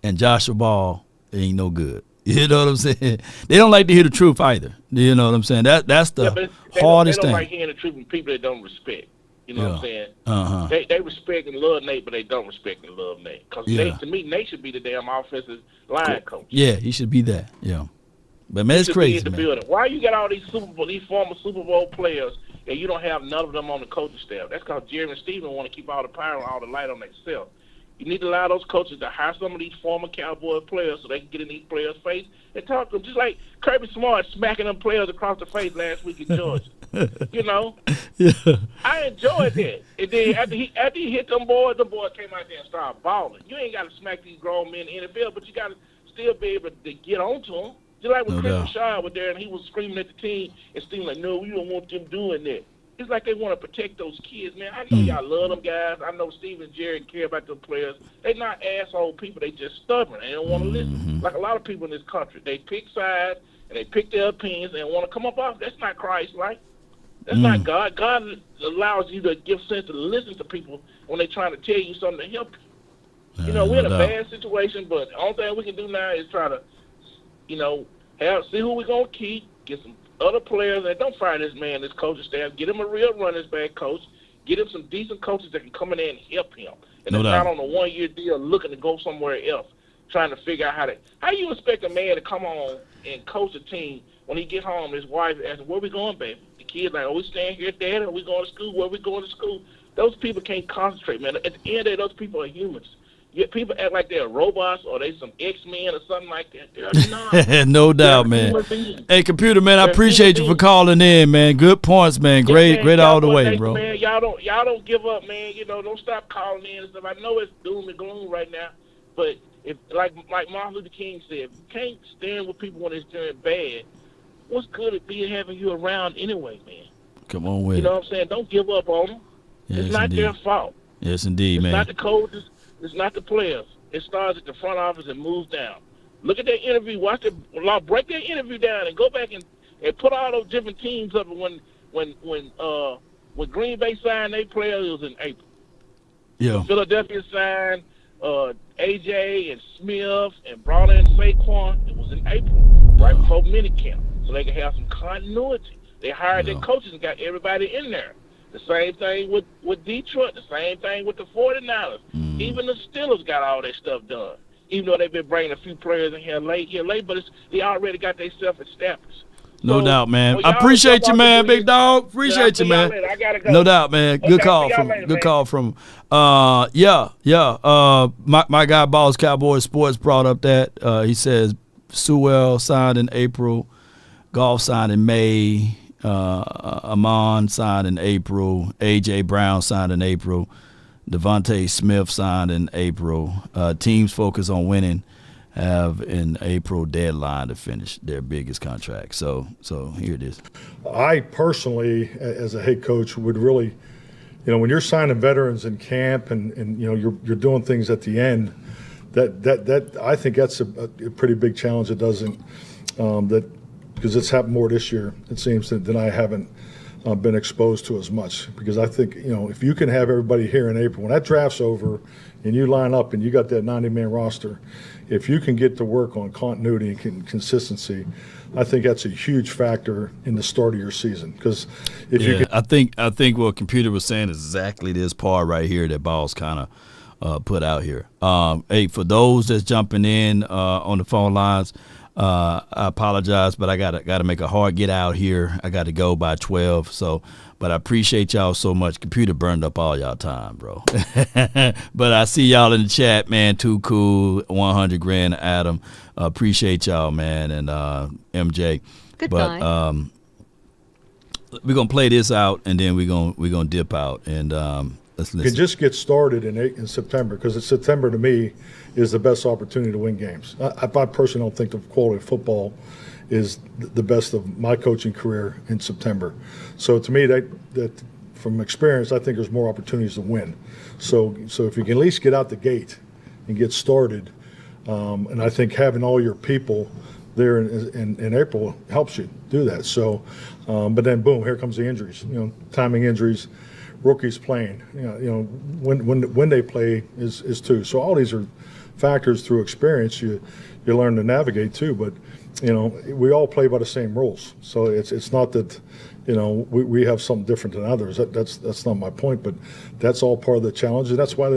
F: and Joshua Ball ain't no good. You know what I'm saying? They don't like to hear the truth either. You know what I'm saying? That's the hardest thing.
M: They don't like hearing the truth from people they don't respect. You know what I'm saying? They respect and love Nate, but they don't respect and love Nate. Because to me, Nate should be the damn offensive line coach.
F: Yeah, he should be that. Yeah. But, man, it's crazy, man.
M: Building. Why you got all these former Super Bowl players and you don't have none of them on the coaching staff? That's because Jerry and Steven want to keep all the power and all the light on themselves. You need to allow those coaches to hire some of these former Cowboy players so they can get in these players' face and talk to them. Just like Kirby Smart smacking them players across the face last week in Georgia. You know?
F: Yeah.
M: I enjoyed that. And then after he hit them boys came out there and started balling. You ain't got to smack these grown men in the NFL, but you got to still be able to get on to them. Just like when Chris Rashad was there and he was screaming at the team and Steven like, no, we don't want them doing that. It's like they want to protect those kids, man. I know y'all love them guys. I know Steve and Jerry care about them players. They not asshole people. They just stubborn. They don't want to listen. Like a lot of people in this country. They pick sides and they pick their opinions and want to come up off. That's not Christ-like. That's not God. God allows you to give sense to listen to people when they're trying to tell you something to help you. You know, we're in a bad situation, but the only thing we can do now is try to, you know, see who we're going to keep, get some other players, and don't fire this man, this coaching staff. Get him a real running back coach. Get him some decent coaches that can come in there and help him. And it's not on a 1-year deal looking to go somewhere else, trying to figure out how you expect a man to come on and coach a team when he get home, his wife asks him, "Where we going, baby?" The kid's like, "Oh, we staying here, Dad. Are we going to school? Where we going to school?" Those people can't concentrate, man. At the end of the day, those people are humans. Yet people act like they're robots or they some X-Men or something like that. They're not.
F: No doubt, man. Hey, Computer, man, I appreciate you for calling in, man. Good points, man. Great, great all the way, bro.
M: Man, y'all don't give up, man. You know, don't stop calling in and stuff. I know it's doom and gloom right now, but if like Martin Luther King said, if you can't stand with people when it's doing bad, what's good at be having you around anyway, man?
F: Come on with it.
M: You know what I'm saying? Don't give up on them.
F: Yes,
M: it's not
F: indeed.
M: their fault.
F: Yes, indeed, man.
M: It's not the coaches. It's not the players. It starts at the front office and moves down. Look at that interview. Break that interview down and go back and put all those different teams up. When Green Bay signed their players, it was in April.
F: Yeah.
M: Philadelphia signed AJ and Smith and brought in Saquon. It was in April, right before minicamp, so they could have some continuity. They hired their coaches and got everybody in there. The same thing with Detroit. The same thing with the 49ers. Even the Steelers got all their stuff done. Even though they've been bringing a few players in here late, but they already got their stuff established.
F: No doubt, man. I appreciate you, man, big dog. Appreciate you, man.
M: I gotta go.
F: No doubt, man. Good call from. My guy, Balls Cowboys Sports, brought up that he says Sewell signed in April, Golf signed in May. Amon signed in April. A.J. Brown signed in April. Devontae Smith signed in April. Teams focus on winning have an April deadline to finish their biggest contract. So here it is.
N: I personally, as a head coach, would really, when you're signing veterans in camp and you're doing things at the end, that I think that's a pretty big challenge. It doesn't because it's happened more this year, it seems, than I haven't been exposed to as much. Because I think, if you can have everybody here in April, when that draft's over and you line up and you got that 90-man roster, if you can get to work on continuity and consistency, I think that's a huge factor in the start of your season. Because
F: I think what Computer was saying is exactly this part right here that Balls kind of put out here. Hey, for those that's jumping in on the phone lines, I apologize, but I gotta make a hard get out here. I got to go by 12. But I appreciate y'all so much. Computer burned up all y'all time, bro. But I see y'all in the chat, man. Too cool. 100 grand, Adam. Appreciate y'all, man, and MJ.
E: Goodbye.
F: But we're gonna play this out, and then we're gonna dip out, and let's listen.
N: You can just get started in September, because September to me is the best opportunity to win games. I personally don't think the quality of football is the best of my coaching career in September. So to me, that from experience, I think there's more opportunities to win. So if you can at least get out the gate and get started, and I think having all your people there in April helps you do that. So, but then boom, here comes the injuries. Timing injuries. Rookies playing, when they play is too. So all these are factors through experience you learn to navigate too. But we all play by the same rules. So it's not that we have something different than others. That's not my point. But that's all part of the challenge, and that's why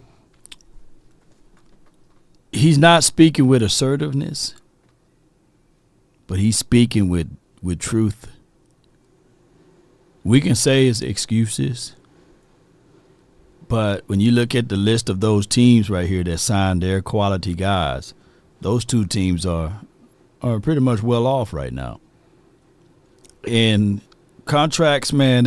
F: he's not speaking with assertiveness, but he's speaking with truth. We can say his excuses. But when you look at the list of those teams right here that signed their quality guys, those two teams are pretty much well off right now. And contracts, man,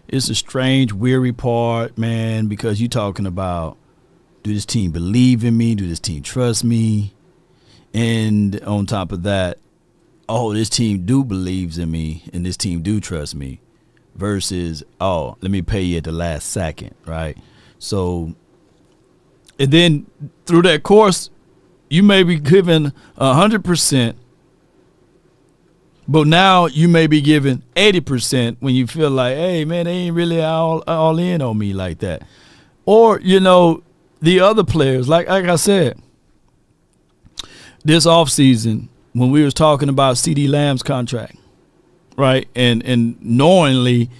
F: it's a strange, weary part, man, because you're talking about, do this team believe in me? Do this team trust me? And on top of that, this team do believes in me and this team do trust me. Versus, let me pay you at the last second, right? So, and then through that course, you may be given 100%, but now you may be given 80% when you feel like, hey, man, they ain't really all in on me like that. Or, the other players, like I said, this offseason, when we was talking about CeeDee Lamb's contract, right, and knowingly,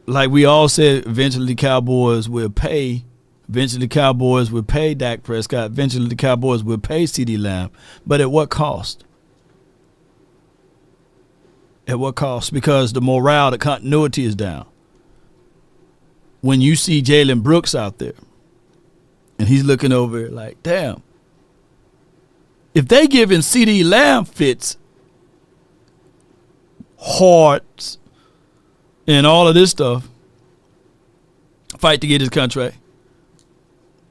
F: like we all said, eventually the Cowboys will pay. Eventually the Cowboys will pay Dak Prescott. Eventually the Cowboys will pay CeeDee Lamb. But at what cost? At what cost? Because the morale, the continuity is down. When you see Jalen Brooks out there, and he's looking over like, damn, if they giving CeeDee Lamb fits, hearts, and all of this stuff, fight to get his contract,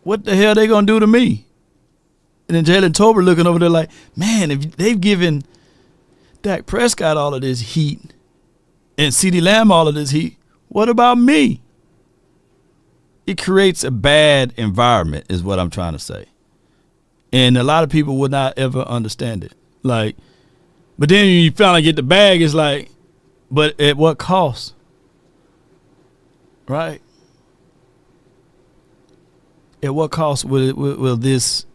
F: what the hell they going to do to me? And then Jalen Tolbert looking over there like, man, if they've given Dak Prescott all of this heat and CeeDee Lamb all of this heat, what about me? It creates a bad environment is what I'm trying to say. And a lot of people would not ever understand it. Like, but then you finally get the bag, it's like, but at what cost? Right? At what cost will this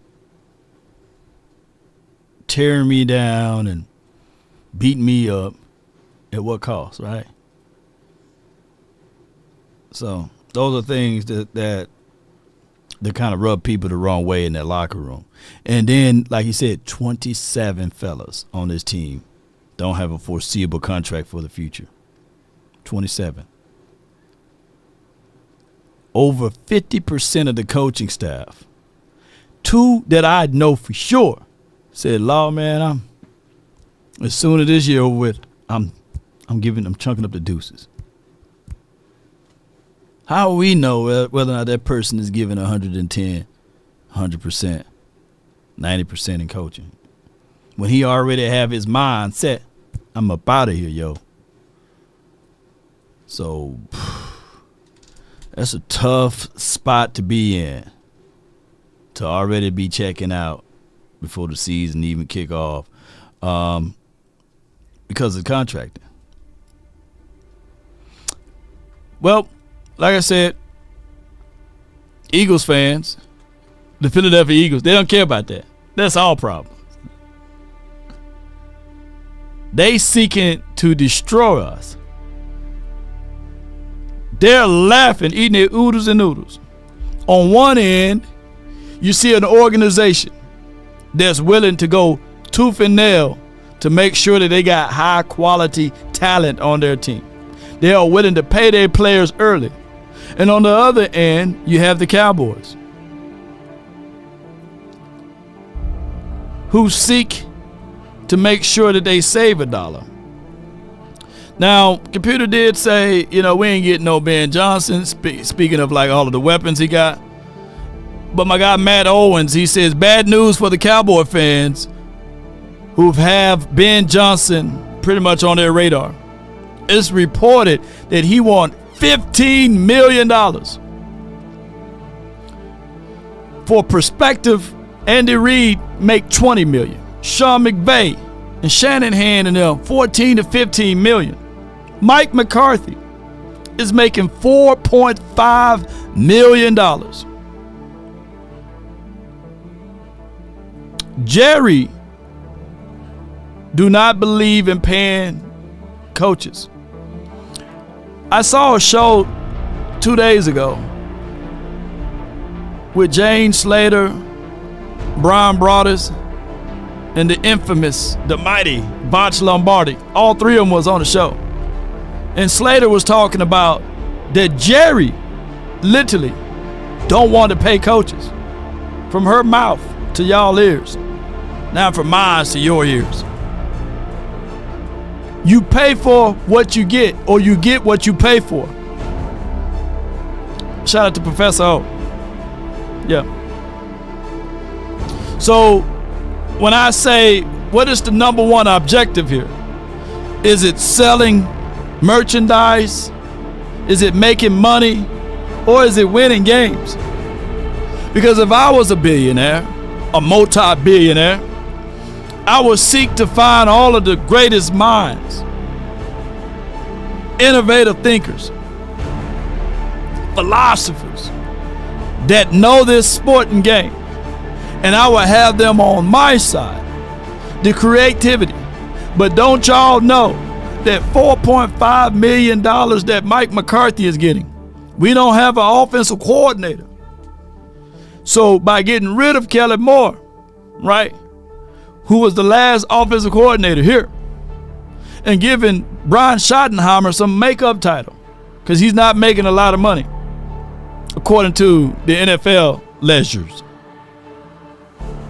F: tear me down and beat me up? At what cost, right? So those are things that kind of rub people the wrong way in that locker room. And then, like you said, 27 fellas on this team don't have a foreseeable contract for the future. 27. Over 50% of the coaching staff, 2 that I know for sure, said, "Law, man, as soon as this year over with, I'm chunking up the deuces." How will we know whether or not that person is giving 110, 100%, 90% in coaching? When he already have his mind set, I'm up out of here, yo. So that's a tough spot to be in, to already be checking out before the season even kick off, because of contracting. Well, like I said, Eagles fans, the Philadelphia Eagles, they don't care about that. That's our problem. They seeking to destroy us. They're laughing, eating their oodles and noodles. On one end, you see an organization that's willing to go tooth and nail to make sure that they got high quality talent on their team. They are willing to pay their players early. And on the other end, you have the Cowboys, who seek to make sure that they save a dollar. Now, Computer did say, we ain't getting no Ben Johnson, speaking of like all of the weapons he got. But my guy Matt Owens, he says, bad news for the Cowboy fans who have Ben Johnson pretty much on their radar. It's reported that he wants $15 million. For perspective, Andy Reid make $20 million. Sean McVay and Shanahan and them $14 to $15 million. Mike McCarthy is making $4.5 million. Jerry do not believe in paying coaches. I saw a show 2 days ago with Jane Slater, Brian Broaddus, and the infamous, the mighty Botch Lombardi. All 3 of them was on the show. And Slater was talking about that Jerry literally don't want to pay coaches. From her mouth to y'all ears. Now from mine to your ears. You pay for what you get, or you get what you pay for. Shout out to Professor O. Yeah. So when I say, what is the number one objective here? Is it selling merchandise? Is it making money? Or is it winning games? Because if I was a billionaire, a multi-billionaire, I would seek to find all of the greatest minds, innovative thinkers, philosophers that know this sporting game, and I would have them on my side. The creativity. But don't y'all know that $4.5 million that Mike McCarthy is getting, we don't have an offensive coordinator. So by getting rid of Kellen Moore, right, who was the last offensive coordinator here, and giving Brian Schottenheimer some makeup title because he's not making a lot of money, according to the NFL ledgers.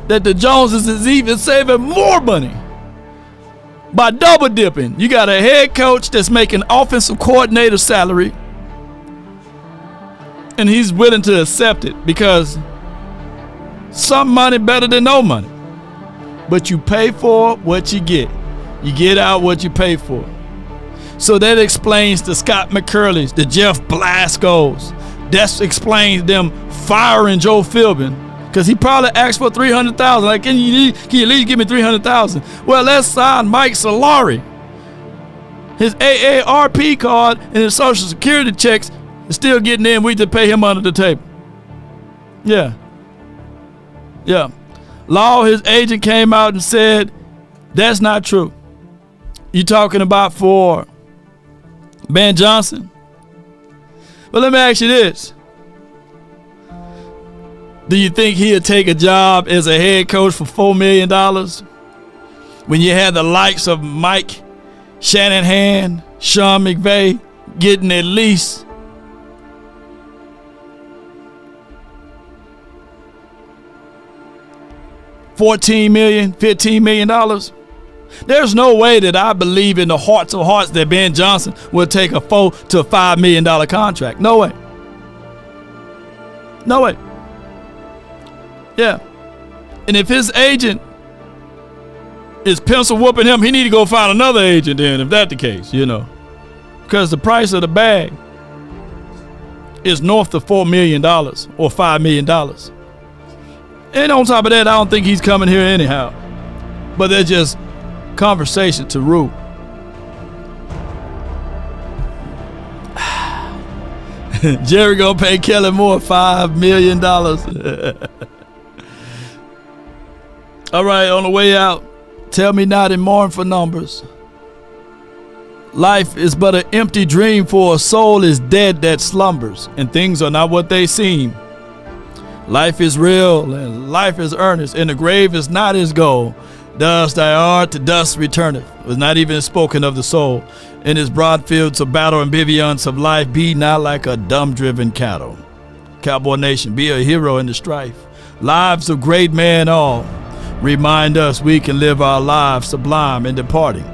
F: That the Joneses is even saving more money by double dipping. You got a head coach that's making offensive coordinator salary, and he's willing to accept it because some money better than no money. But you pay for what you get. You get out what you pay for. So that explains the Scott McCurleys, the Jeff Blascos. That explains them firing Joe Philbin. Because he probably asked for $300,000. Like, can you at least give me $300,000? Well, let's sign Mike Solari. His AARP card and his Social Security checks is still getting in. We just pay him under the table. Yeah. Law, his agent, came out and said that's not true. You talking about for Ben Johnson? Well, let me ask you this. Do you think he'll take a job as a head coach for $4 million when you had the likes of Mike Shanahan, Sean McVay getting at least $14 million, $15 million? There's no way that I believe in the hearts of hearts that Ben Johnson will take a $4 to $5 million contract. No way. No way. Yeah. And if his agent is pencil whooping him, he need to go find another agent then, if that's the case, Because the price of the bag is north of $4 million or $5 million. And on top of that, I don't think he's coming here anyhow. But they're just conversation to rule. Jerry gonna pay Kelly Moore $5 million. All right, on the way out, tell me not and mourn for numbers. Life is but an empty dream, for a soul is dead that slumbers, and things are not what they seem. Life is real and life is earnest, and the grave is not his goal. Dust thy art, to dust returneth, was not even spoken of the soul. In his broad fields of battle and bivouacs of life, be not like a dumb-driven cattle. Cowboy Nation, be a hero in the strife. Lives of great men all remind us we can live our lives sublime in departing.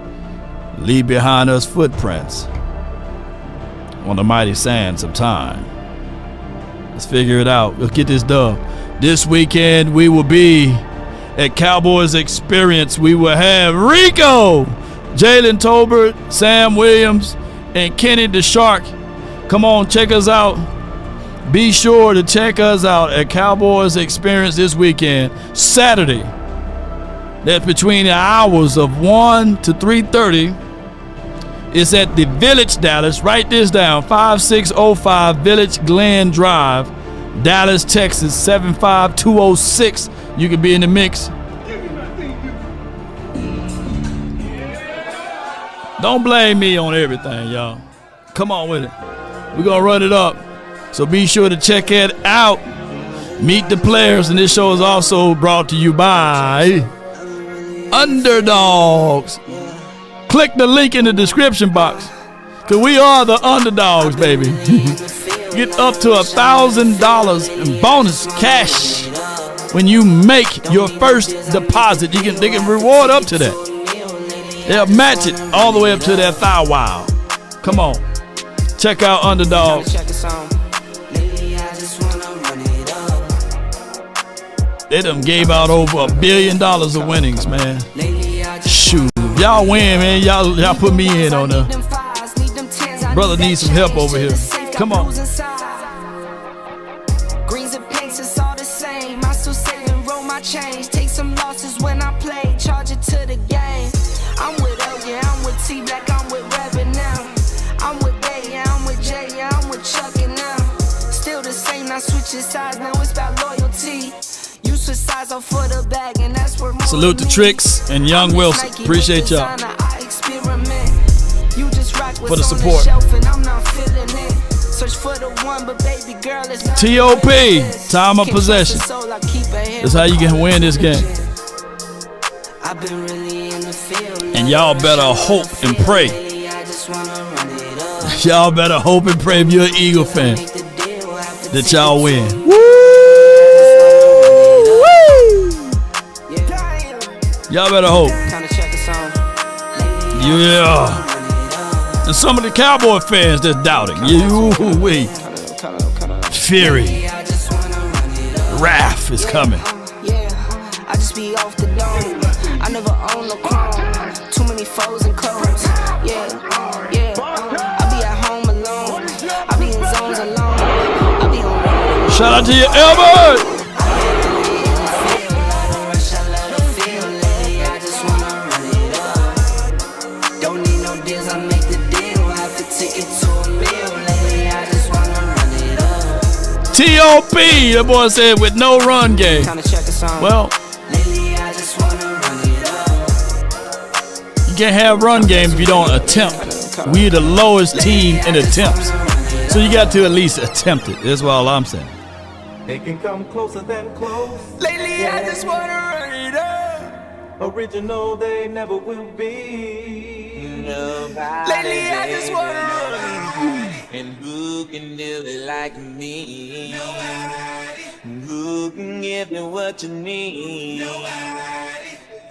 F: Leave behind us footprints on the mighty sands of time. Let's figure it out. Let's get this done. This weekend we will be at Cowboys Experience. We will have Rico, Jalen Tolbert, Sam Williams, and Kenny the Shark. Come on, check us out. Be sure to check us out at Cowboys Experience this weekend, Saturday. That's between the hours of 1 to 3:30. It's at the Village, Dallas. Write this down, 5605 Village Glen Drive, Dallas, Texas, 75206. You can be in the mix. Don't blame me on everything, y'all. Come on with it. We're going to run it up. So be sure to check it out. Meet the players. And this show is also brought to you by Underdogs. Click the link in the description box, because we are the underdogs, baby. Get up to $1,000 in bonus cash when you make your first deposit. They can reward up to that. They'll match it all the way up to that thigh. Wow. Come on. Check out Underdogs. They done gave out over $1 billion of winnings, man. Shoot. Y'all win, man. Y'all put me in on there. Brother needs some help over here. Come on.
O: Greens and pinks, it's all the same. I still save and roll my change. Take some losses when I play. Charge it to the game. I'm with L, yeah, I'm with T Black, I'm with Reverend now. I'm with Bay, yeah, I'm with Jay, yeah, I'm with Chuck and now. Still the same, not switching sides, now it's about loyalty. You switch sides off for the bag, and that's where more.
F: Salute to Tricks and Young Wilson. Appreciate y'all for the support. TOP, time of possession. That's how you can win this game. And y'all better hope and pray. Y'all better hope and pray if you're an Eagle fan that y'all win. Woo! Y'all better hope. Yeah. And some of the Cowboy fans that's doubting. You wait. Fury. Wrath is coming.
O: I just be off the dome. I never own no chrome. Too many foes and clones. Yeah. I be at home alone. I be in zones alone. I be on.
F: Shout out to you, Elbert. T.O.P. The boy said with no run game. Well, you can't have run games if you don't attempt. We're the lowest team in attempts. So you got to at least attempt it. That's all I'm saying.
P: They can come closer than close.
O: Lately, I just wanna run it up.
P: Original, they never will be.
O: Nobody, lately, I just wanna run it up.
P: And who can do it like me? Who can give me what you need?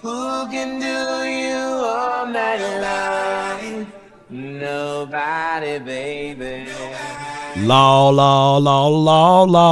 P: Who can do you all night long? Nobody, baby.
F: Law.